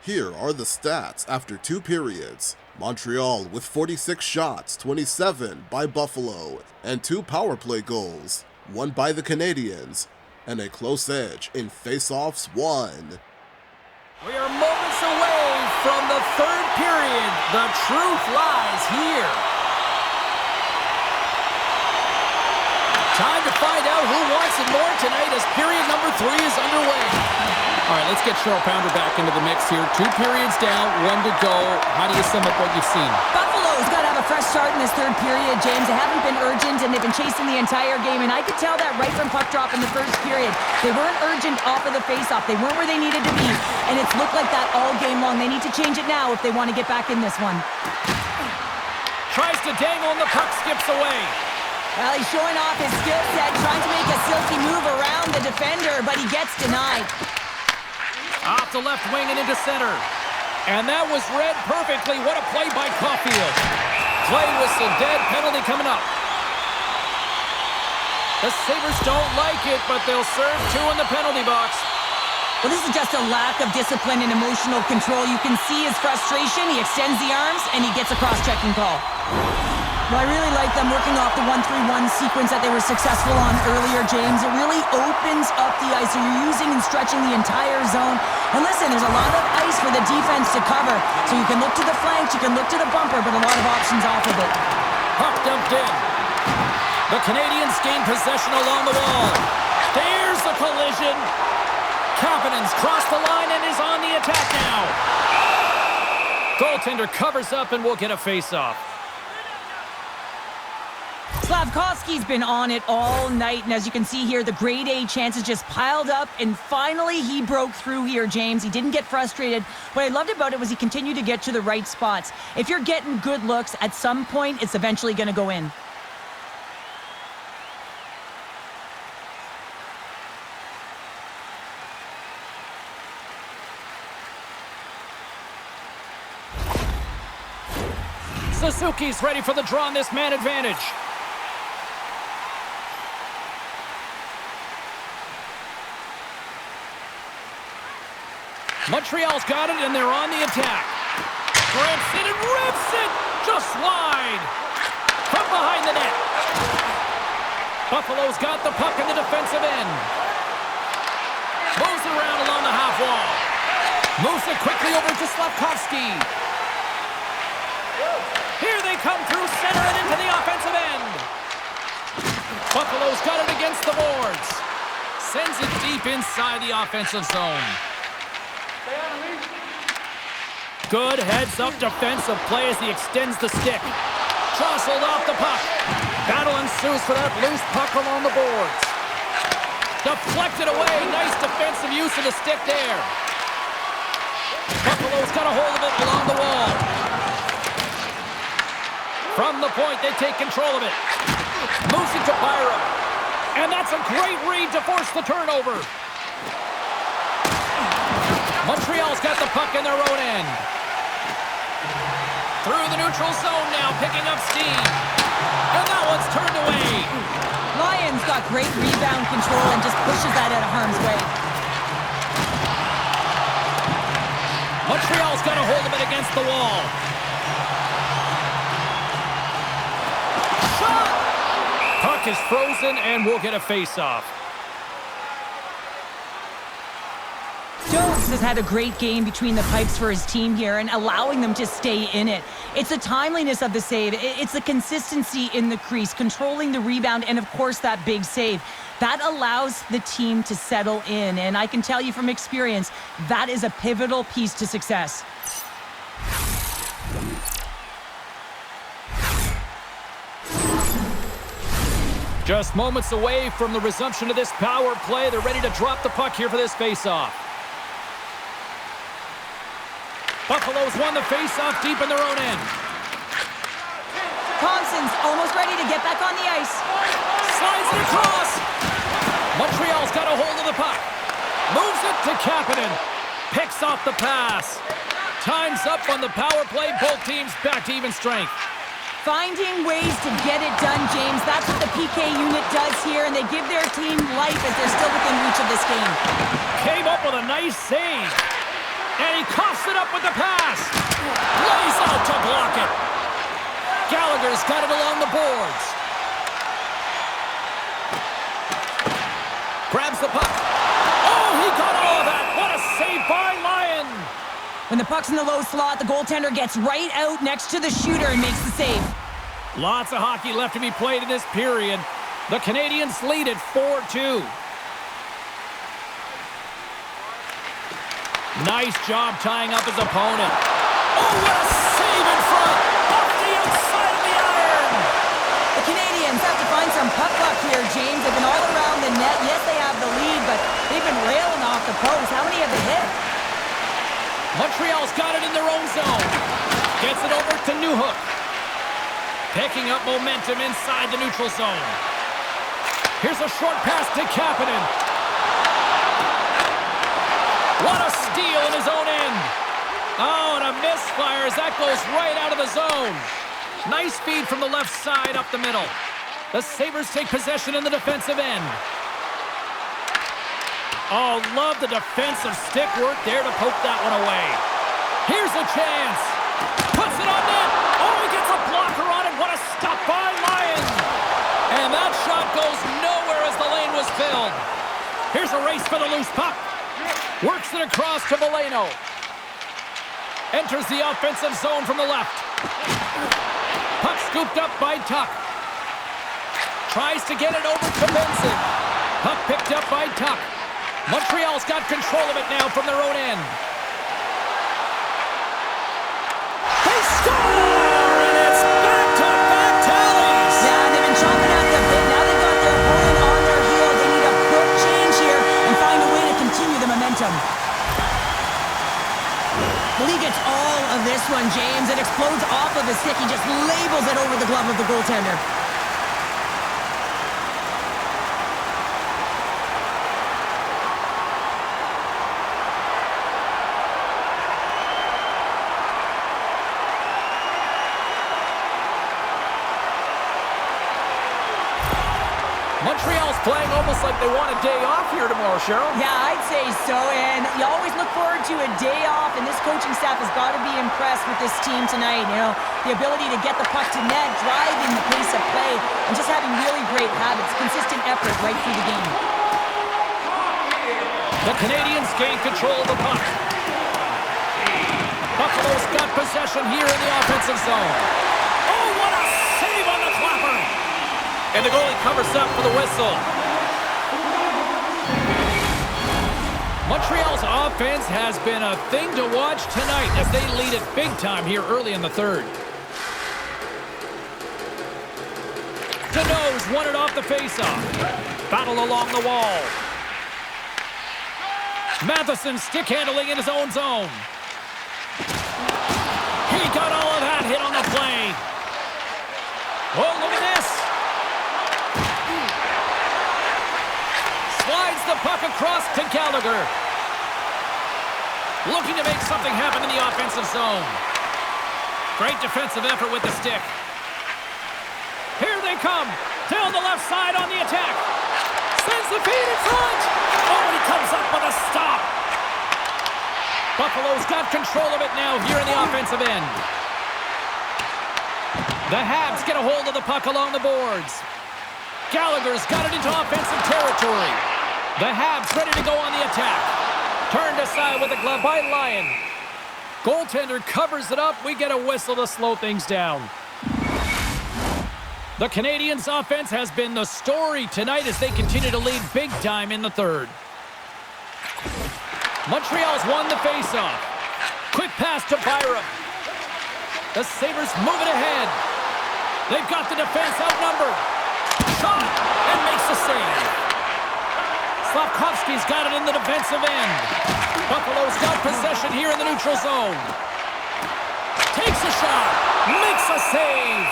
Here are the stats after 2 periods. Montreal with 46 shots, 27 by Buffalo, and 2 power play goals, 1 by the Canadiens, and a close edge in face-offs won. We are moments away from the third period. The truth lies here. Time to find out who wants it more tonight as period number 3 is underway. All right, let's get Cheryl Pounder back into the mix here. 2 periods down, 1 to go. How do you sum up what you've seen? Buffalo's got to have a fresh start in this third period, James. They haven't been urgent, and they've been chasing the entire game, and I could tell that right from puck drop in the first period. They weren't urgent off of the faceoff. They weren't where they needed to be, and it's looked like that all game long. They need to change it now if they want to get back in this one. Tries to dangle, and the puck skips away. Well, he's showing off his skill set, trying to make a silky move around the defender, but he gets denied. Off the left wing and into center. And that was read perfectly. What a play by Caulfield. Play whistle dead, penalty coming up. The Sabres don't like it, but they'll serve 2 in the penalty box. Well, this is just a lack of discipline and emotional control. You can see his frustration. He extends the arms, and he gets a cross-checking call. Well, I really like them working off the 1-3-1 sequence that they were successful on earlier, James. It really opens up the ice. So you're using and stretching the entire zone. And listen, there's a lot of ice for the defense to cover. So you can look to the flanks, you can look to the bumper, but a lot of options off of it. Puck dumped in. The Canadiens gain possession along the wall. There's the collision. Kapanen's crossed the line and is on the attack now. Goaltender covers up and will get a face-off. Slavkovsky's been on it all night, and as you can see here, the grade A chances just piled up, and finally he broke through here, James. He didn't get frustrated. What I loved about it was he continued to get to the right spots. If you're getting good looks, at some point, it's eventually going to go in. Suzuki's ready for the draw on this man advantage. Montreal's got it, and they're on the attack. Grips it and rips it! Just wide! From behind the net. Buffalo's got the puck in the defensive end. Moves it around along the half wall. Moves it quickly over to Slavkovsky. Here they come through center and into the offensive end. Buffalo's got it against the boards. Sends it deep inside the offensive zone. Good heads-up defensive play as he extends the stick. Jostled off the puck. Battle ensues for that loose puck along the boards. Deflected away. Nice defensive use of the stick there. Buffalo's got a hold of it along the wall. From the point, they take control of it. Moves it to Byron. And that's a great read to force the turnover. Montreal's got the puck in their own end. Through the neutral zone now, picking up steam. And that one's turned away. Lions got great rebound control and just pushes that out of harm's way. Montreal's got a hold of it against the wall. Shot! Puck is frozen and we'll get a face-off. Jones has had a great game between the pipes for his team here and allowing them to stay in it. It's the timeliness of the save. It's the consistency in the crease, controlling the rebound, and, of course, that big save. That allows the team to settle in, and I can tell you from experience, that is a pivotal piece to success. Just moments away from the resumption of this power play. They're ready to drop the puck here for this faceoff. Buffalo's won the faceoff deep in their own end. Thompson's almost ready to get back on the ice. Slides it across. Montreal's got a hold of the puck. Moves it to Kapanen. Picks off the pass. Time's up on the power play. Both teams back to even strength. Finding ways to get it done, James. That's what the PK unit does here, and they give their team life as they're still within reach of this game. Came up with a nice save. And he coughs it up with the pass. Lays out to block it. Gallagher's got it along the boards. Grabs the puck. Oh, he got all of that. What a save by Lyon. When the puck's in the low slot, the goaltender gets right out next to the shooter and makes the save. Lots of hockey left to be played in this period. The Canadians lead at 4-2. Nice job tying up his opponent. Oh, what a save in front! Off the outside of the iron! The Canadians have to find some puck luck here, James. They've been all around the net. Yes, they have the lead, but they've been railing off the post. How many have they hit? Montreal's got it in their own zone. Gets it over to Newhook. Picking up momentum inside the neutral zone. Here's a short pass to Kapanen. What a steal in his own end. Oh, and a misfire as that goes right out of the zone. Nice feed from the left side up the middle. The Sabres take possession in the defensive end. Oh, love the defensive stick work there to poke that one away. Here's a chance. Puts it on net. Oh, he gets a blocker on it. What a stop by Lyon. And that shot goes nowhere as the lane was filled. Here's a race for the loose puck. Works it across to Veleno. Enters the offensive zone from the left. Puck scooped up by Tuck. Tries to get it over to Benson. Puck picked up by Tuck. Montreal's got control of it now from their own end. They score! And it's back-to-back tallies! Yeah, they've been chomping at the bit. Now they've got their opponent on their heel. They need a quick change here and find a way to continue the momentum. Well, he gets all of this one, James. It explodes off of his stick. He just labels it over the glove of the goaltender. Montreal's playing almost like they want a day off here tomorrow, Cheryl. Yeah, I'd say so, and you always look forward to a day off, and this coaching staff has got to be impressed with this team tonight. You know, the ability to get the puck to net, driving the pace of play, and just having really great habits, consistent effort right through the game. The Canadians gain control of the puck. Buffalo's got possession here in the offensive zone. Oh, what a save on the clapper! And the goalie covers up for the whistle. Montreal's offense has been a thing to watch tonight as they lead it big time here early in the third. Deneau's won it off the faceoff. Battle along the wall. Matheson stick handling in his own zone. He got all of that hit on the play. Oh, look at this. Slides the puck across to Gallagher. Looking to make something happen in the offensive zone. Great defensive effort with the stick. Here they come. Down the left side on the attack. Sends the feed in front. Oh, he comes up with a stop. Buffalo's got control of it now here in the offensive end. The Habs get a hold of the puck along the boards. Gallagher's got it into offensive territory. The Habs ready to go on the attack. Turned aside with a glove by Lyon. Goaltender covers it up. We get a whistle to slow things down. The Canadians' offense has been the story tonight as they continue to lead big time in the third. Montreal's won the faceoff. Quick pass to Byram. The Sabres move it ahead. They've got the defense outnumbered. Shot! Slafkovsky's got it in the defensive end. Buffalo's got possession here in the neutral zone. Takes a shot. Makes a save.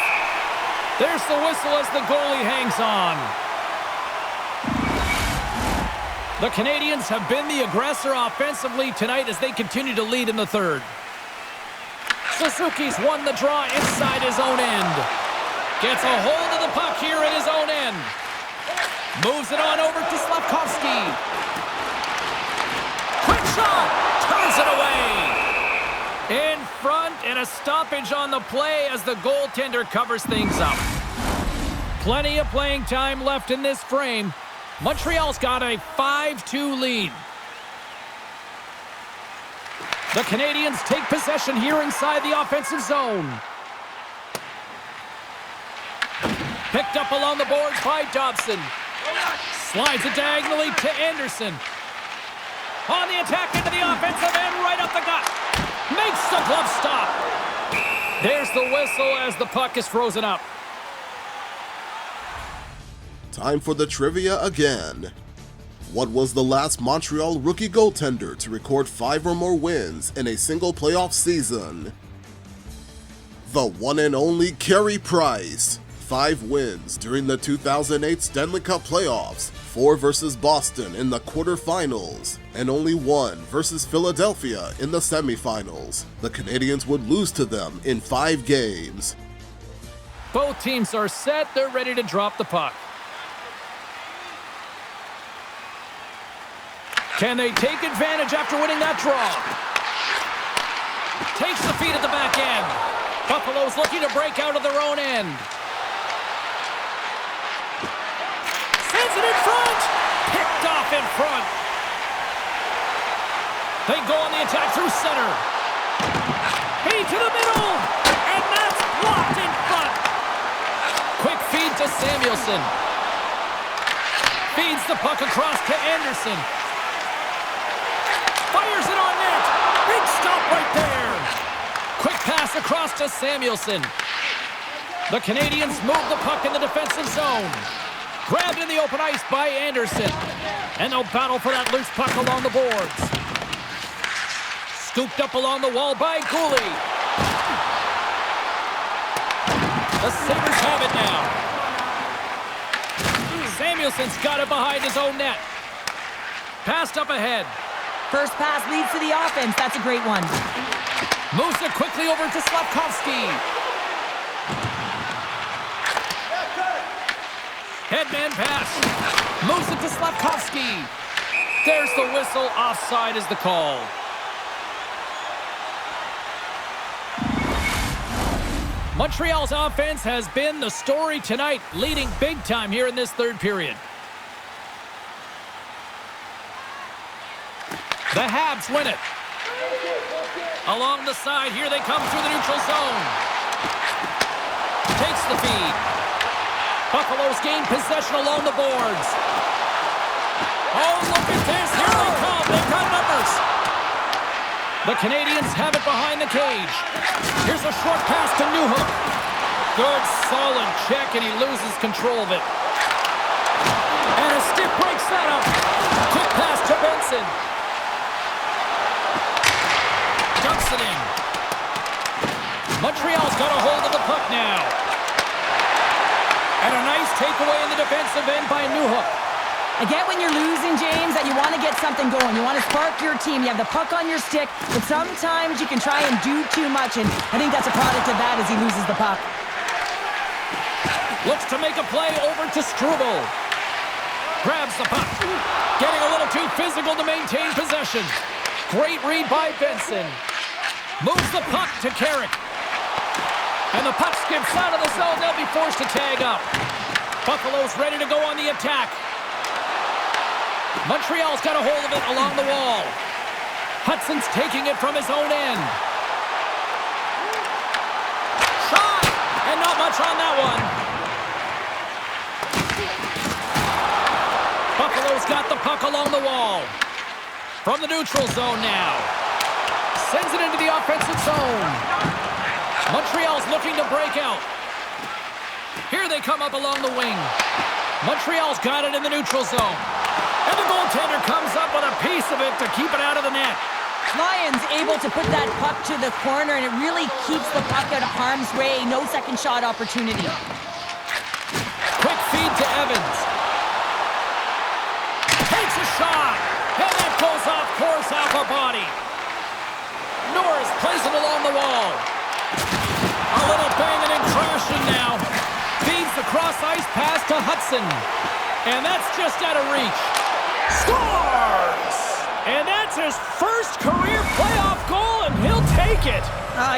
There's the whistle as the goalie hangs on. The Canadians have been the aggressor offensively tonight as they continue to lead in the third. Suzuki's won the draw inside his own end. Gets a hold of the puck here at his own end. Moves it on over to Slafkovsky. Quick shot! Turns it away! In front, and a stoppage on the play as the goaltender covers things up. Plenty of playing time left in this frame. Montreal's got a 5-2 lead. The Canadians take possession here inside the offensive zone. Picked up along the boards by Dobson. Slides it diagonally to Anderson. On the attack into the offensive end, right up the gut. Makes the glove stop. There's the whistle as the puck is frozen up. Time for the trivia again. What was the last Montreal rookie goaltender to record 5 or more wins in a single playoff season? The one and only Carey Price. 5 wins during the 2008 Stanley Cup playoffs, 4 versus Boston in the quarterfinals, and only 1 versus Philadelphia in the semifinals. The Canadians would lose to them in 5 games. Both teams are set. They're ready to drop the puck. Can they take advantage after winning that draw? Takes the feed at the back end. Buffalo's looking to break out of their own end. Sends it in front. Picked off in front. They go on the attack through center. Feed to the middle. And that's blocked in front. Quick feed to Samuelson. Feeds the puck across to Anderson. Fires it on net. Big stop right there. Quick pass across to Samuelson. The Canadians move the puck in the defensive zone. Grabbed in the open ice by Anderson. And they'll battle for that loose puck along the boards. Scooped up along the wall by Gooley. The Sabres have it now. Samuelson's got it behind his own net. Passed up ahead. First pass leads to the offense. That's a great one. Moves it quickly over to Slafkovsky. Headman pass. Moves it to Slafkovsky. There's the whistle. Offside is the call. Montreal's offense has been the story tonight, leading big time here in this third period. The Habs win it. Along the side, here they come through the neutral zone. Takes the feed. Buffalo's gained possession along the boards. Oh, look at this. Here they come. They've got numbers. The Canadians have it behind the cage. Here's a short pass to Newhook. Good, solid check, and he loses control of it. And a stick breaks that up. Quick pass to Benson. Dumps it in. Montreal's got a hold of the puck now. And a nice takeaway in the defensive end by Newhook. I get when you're losing, James, that you want to get something going. You want to spark your team. You have the puck on your stick, but sometimes you can try and do too much, and I think that's a product of that as he loses the puck. Looks to make a play over to Struble. Grabs the puck. Getting a little too physical to maintain possession. Great read by Benson. Moves the puck to Carrick. And the puck skips out of the zone. They'll be forced to tag up. Buffalo's ready to go on the attack. Montreal's got a hold of it along the wall. Hudson's taking it from his own end. Shot! And not much on that one. Buffalo's got the puck along the wall. From the neutral zone now. Sends it into the offensive zone. Montreal's looking to break out. Here they come up along the wing. Montreal's got it in the neutral zone. And the goal goaltender comes up with a piece of it to keep it out of the net. Lions able to put that puck to the corner, and it really keeps the puck out of harm's way. No second shot opportunity. Quick feed to Evans. Takes a shot. And that goes off course off a body. Norris plays it along the wall. A little banging and crashing now. Feeds the cross-ice pass to Hudson. And that's just out of reach. Scores! And that's his first career playoff goal, and he'll take it.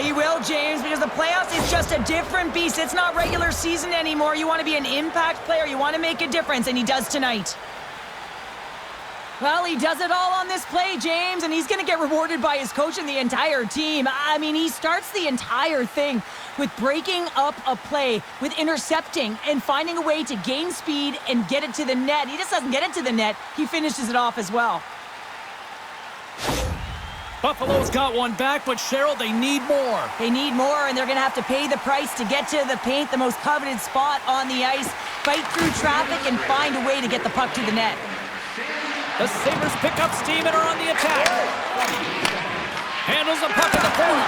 He will, James, because the playoffs is just a different beast. It's not regular season anymore. You want to be an impact player. You want to make a difference, and he does tonight. Well, he does it all on this play, James, and he's going to get rewarded by his coach and the entire team. I mean, he starts the entire thing with breaking up a play, with intercepting and finding a way to gain speed and get it to the net. He just doesn't get it to the net. He finishes it off as well. Buffalo's got one back, but Cheryl, they need more. They need more, and they're going to have to pay the price to get to the paint, the most coveted spot on the ice, fight through traffic, and find a way to get the puck to the net. The Sabres pick up steam and are on the attack. Handles the puck at the point.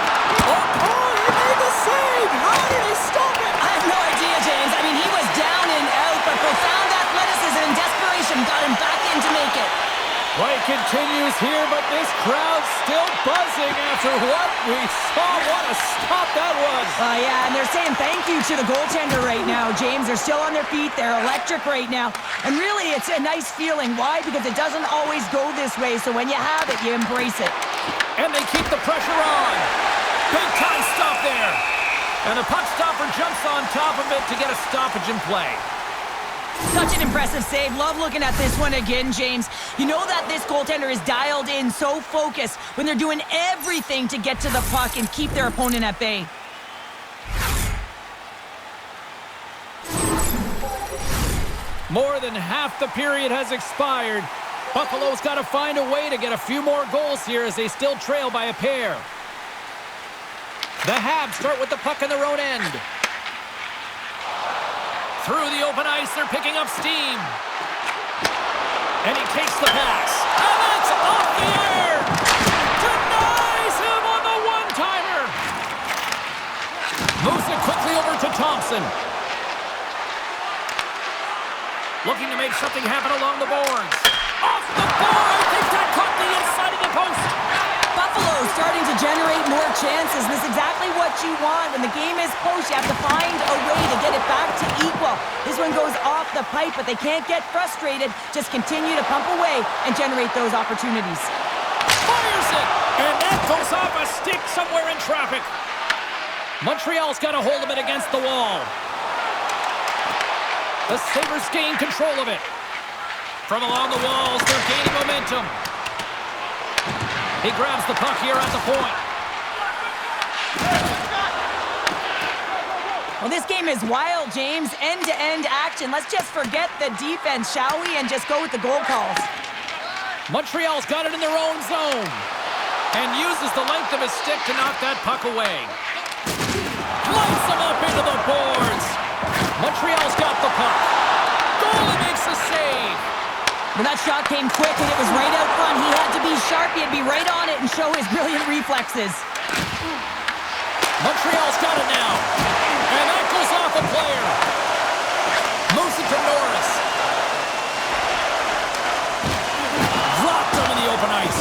Oh, he made the save! How did he stop it? I have no idea, James. I mean, he was down and out, but profound athleticism and desperation got him back in to make it. Play continues here, but this crowd's still buzzing after what we saw. What a stop that was. Yeah, and they're saying thank you to the goaltender right now, James. They're still on their feet. They're electric right now. And really, it's a nice feeling. Why? Because it doesn't always go this way, so when you have it, you embrace it. And they keep the pressure on. Big time stop there. And the puck stopper jumps on top of it to get a stoppage in play. Such an impressive save. Love looking at this one again, James. You know that this goaltender is dialed in, so focused when they're doing everything to get to the puck and keep their opponent at bay. More than half the period has expired. Buffalo's got to find a way to get a few more goals here as they still trail by a pair. The Habs start with the puck in their own end. Through the open ice, they're picking up steam. And he takes the pass. And that's off the air! Denies him on the one-timer! Moves it quickly over to Thompson. Looking to make something happen along the boards. Off the bar! I think that caught the inside of the post. Buffalo starting to generate more chances. This is exactly what you want. When the game is close, you have to find a way to get it back to equal. This one goes off the pipe, but they can't get frustrated. Just continue to pump away and generate those opportunities. Fires it! And that goes off a stick somewhere in traffic. Montreal's got a hold of it against the wall. The Sabres gain control of it. From along the walls, they're gaining momentum. He grabs the puck here at the point. Well, this game is wild, James. End-to-end action. Let's just forget the defense, shall we? And just go with the goal calls. Montreal's got it in their own zone. And uses the length of his stick to knock that puck away. Lights him up into the boards. Montreal's got the puck. Goalie makes the save. Well, that shot came quick, and it was right out front. He had to be sharp. He had to be right on it and show his brilliant reflexes. Montreal's got it now. And that goes off a player. Moves it to Norris. Dropped him in the open ice.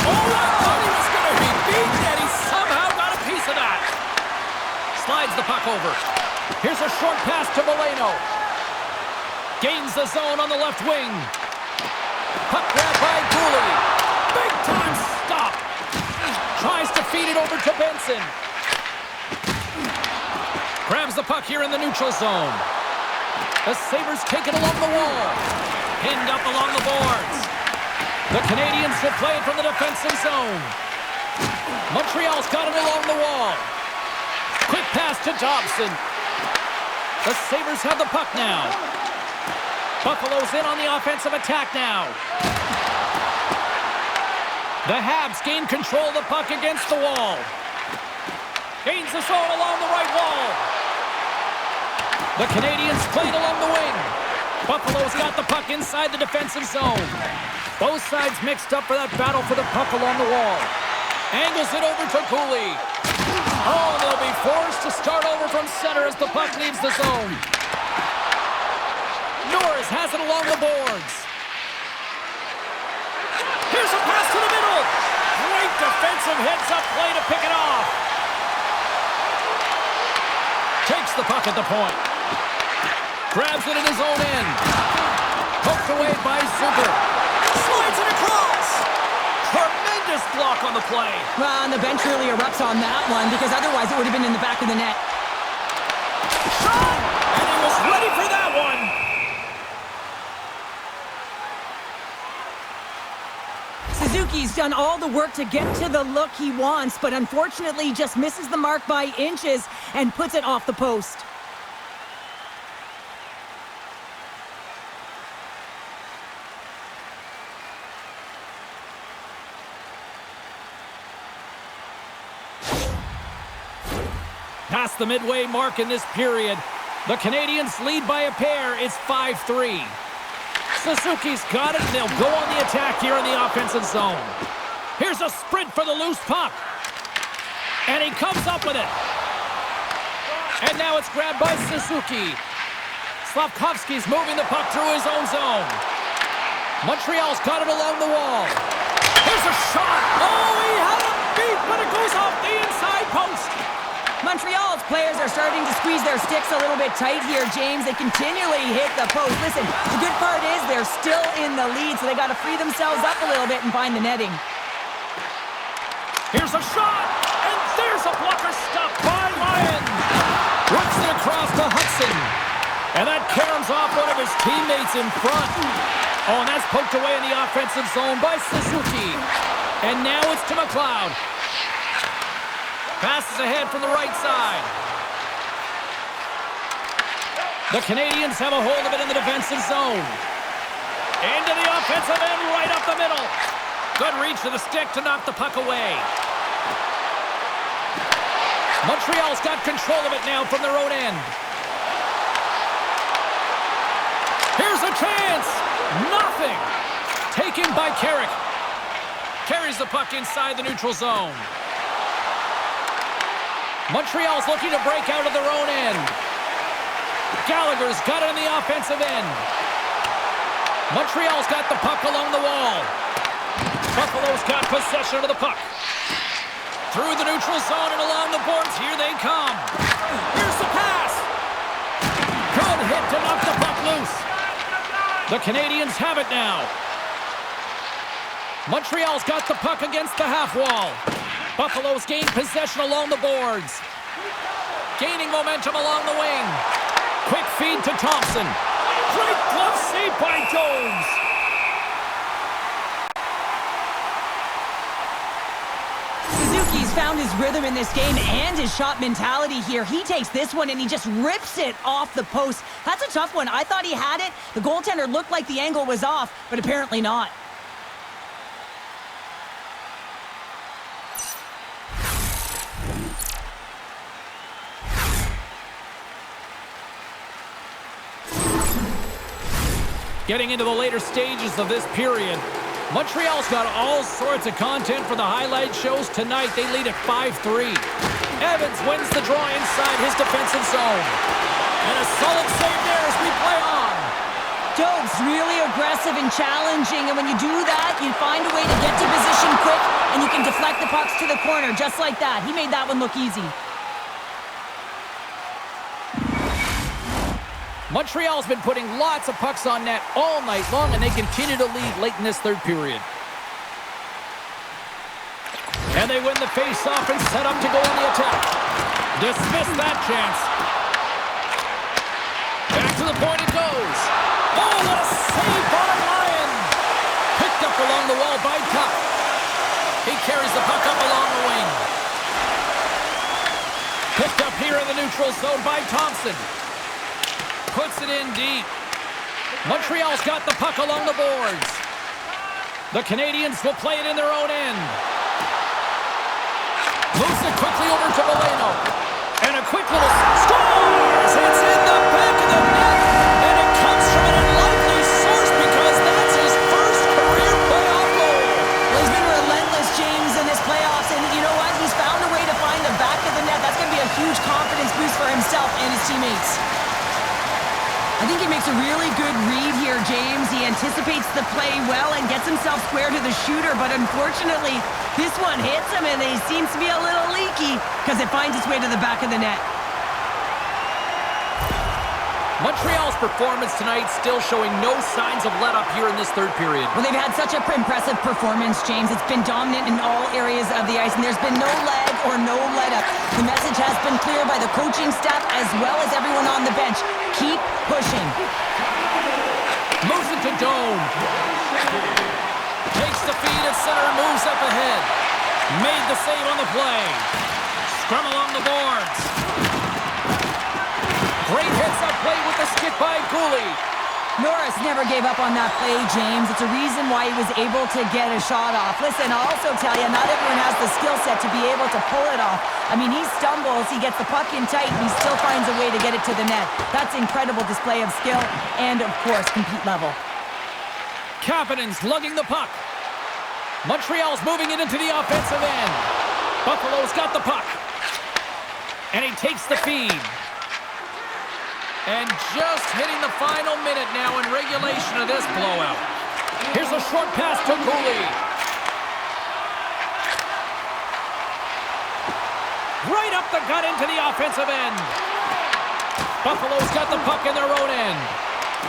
Oh, I thought he was going to be beaten, and he somehow got a piece of that. Slides the puck over. Here's a short pass to Moreno. Gains the zone on the left wing. Puck grab by Gooley. Big time stop. Tries to feed it over to Benson. Grabs the puck here in the neutral zone. The Sabres take it along the wall. Pinned up along the boards. The Canadians will play it from the defensive zone. Montreal's got it along the wall. Quick pass to Dobson. The Sabres have the puck now. Buffalo's in on the offensive attack now. The Habs gain control of the puck against the wall. Gains the zone along the right wall. The Canadians played along the wing. Buffalo's got the puck inside the defensive zone. Both sides mixed up for that battle for the puck along the wall. Angles it over to Cooley. Oh, they'll be forced to start over from center as the puck leaves the zone. Norris has it along the boards. Here's a pass to the middle. Great defensive heads-up play to pick it off. Takes the puck at the point. Grabs it in his own end. Poked away by Zucker. Slides it across. Tremendous block on the play. Well, and the bench really erupts on that one because otherwise it would have been in the back of the net. Shot! And he was ready for that one. Suzuki's done all the work to get to the look he wants, but unfortunately just misses the mark by inches and puts it off the post. Past the midway mark in this period, the Canadians lead by a pair. It's 5-3. Suzuki's got it, and they'll go on the attack here in the offensive zone. Here's a sprint for the loose puck. And he comes up with it. And now it's grabbed by Suzuki. Slavkovsky's moving the puck through his own zone. Montreal's got it along the wall. Here's a shot. Oh, he had it beat, but it goes off the inside post. Montreal's players are starting to squeeze their sticks a little bit tight here, James. They continually hit the post. Listen, the good part is they're still in the lead, so they got to free themselves up a little bit and find the netting. Here's a shot, and there's a blocker stopped by Lyon. Rips it across to Hudson. And that caroms off one of his teammates in front. Oh, and that's poked away in the offensive zone by Suzuki. And now it's to McLeod. Passes ahead from the right side. The Canadians have a hold of it in the defensive zone. Into the offensive end, right up the middle. Good reach to the stick to knock the puck away. Montreal's got control of it now from their own end. Here's a chance. Nothing. Taken by Carrick. Carries the puck inside the neutral zone. Montreal's looking to break out of their own end. Gallagher's got it on the offensive end. Montreal's got the puck along the wall. Buffalo's got possession of the puck. Through the neutral zone and along the boards, here they come. Here's the pass. Good hit to knock the puck loose. The Canadians have it now. Montreal's got the puck against the half wall. Buffalo's gained possession along the boards. Gaining momentum along the wing. Quick feed to Thompson. Great glove save by Jones. Suzuki's found his rhythm in this game and his shot mentality here. He takes this one and he just rips it off the post. That's a tough one. I thought he had it. The goaltender looked like the angle was off, but apparently not. Getting into the later stages of this period, Montreal's got all sorts of content for the highlight shows tonight. They lead at 5-3. Evans wins the draw inside his defensive zone. And a solid save there as we play on. Dope's really aggressive and challenging, and when you do that, you find a way to get to position quick, and you can deflect the pucks to the corner just like that. He made that one look easy. Montreal's been putting lots of pucks on net all night long, and they continue to lead late in this third period. And they win the face-off and set up to go on the attack. Dismiss that chance. Back to the point it goes. Oh, what a save by Lyon. Picked up along the wall by Tuck. He carries the puck up along the wing. Picked up here in the neutral zone by Thompson. Puts it in deep. Montreal's got the puck along the boards. The Canadians will play it in their own end. Moves it quickly over to Valeno. And a quick little scores! It's in the back of the net, and it comes from an I think he makes a really good read here, James. He anticipates the play well and gets himself square to the shooter, but unfortunately, this one hits him and he seems to be a little leaky because it finds its way to the back of the net. Montreal's performance tonight still showing no signs of let-up here in this third period. Well, they've had such an impressive performance, James. It's been dominant in all areas of the ice, and there's been no lag or no let-up. The message has been clear by the coaching staff as well as everyone on the bench. Keep pushing. Moves it to Dome. Takes the feed at center and moves up ahead. Made the save on the play. Scrum along the boards. Great hits-up play with the stick by Cooley. Norris never gave up on that play, James. It's a reason why he was able to get a shot off. Listen, I'll also tell you, not everyone has the skill set to be able to pull it off. I mean, he stumbles, he gets the puck in tight, and he still finds a way to get it to the net. That's incredible display of skill and, of course, compete level. Kapanen's lugging the puck. Montreal's moving it into the offensive end. Buffalo's got the puck. And he takes the feed. And just hitting the final minute now in regulation of this blowout. Here's a short pass to Cooley. Right up the gut into the offensive end. Buffalo's got the puck in their own end.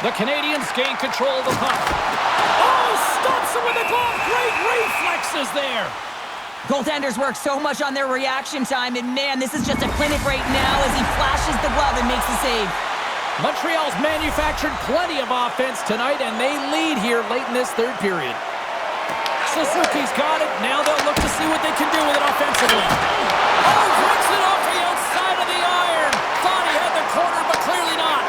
The Canadians gain control of the puck. Oh, stops him with a glove. Great reflexes there. Goaltenders work so much on their reaction time, and man, this is just a clinic right now as he flashes the glove and makes the save. Montreal's manufactured plenty of offense tonight, and they lead here late in this third period. Suzuki's got it. Now they'll look to see what they can do with it offensively. Oh, breaks it off the outside of the iron. Thought he had the corner, but clearly not.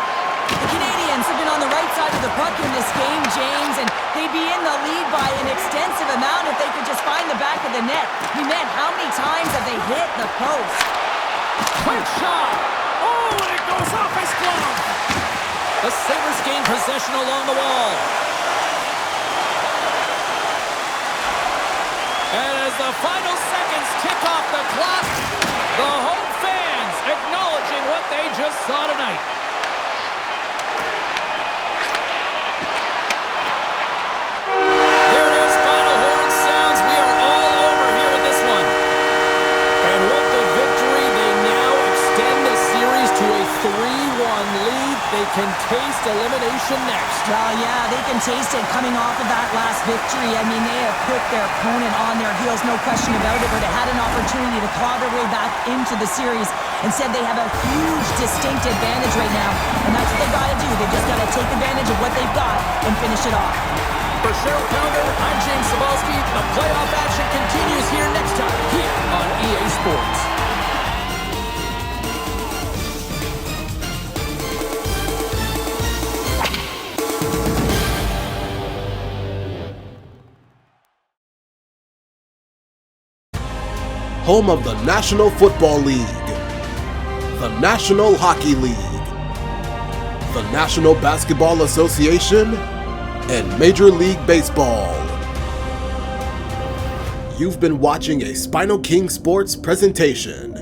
The Canadians have been on the right side of the puck in this game, James, and they'd be in the lead by an extensive amount if they could just find the back of the net. I mean, man, how many times have they hit the post? Quick shot. Oh, and it goes off his glove. The Sabres gain possession along the wall. And as the final seconds tick off the clock, the home fans acknowledging what they just saw tonight. There it is, final horn sounds. We are all over here with this one. And with the victory, they now extend the series to a 3-1 lead. They can taste elimination next. Well, yeah, they can taste it coming off of that last victory. I mean, they have put their opponent on their heels, no question about it, but they had an opportunity to claw their way back into the series. Instead, they have a huge, distinct advantage right now, and that's what they've got to do. They've just got to take advantage of what they've got and finish it off. For Cheryl Pounder, I'm James Cebulski. The playoff action continues here next time, here on EA Sports. Home of the National Football League, the National Hockey League, the National Basketball Association, and Major League Baseball. You've been watching a SpinoKing Sports presentation.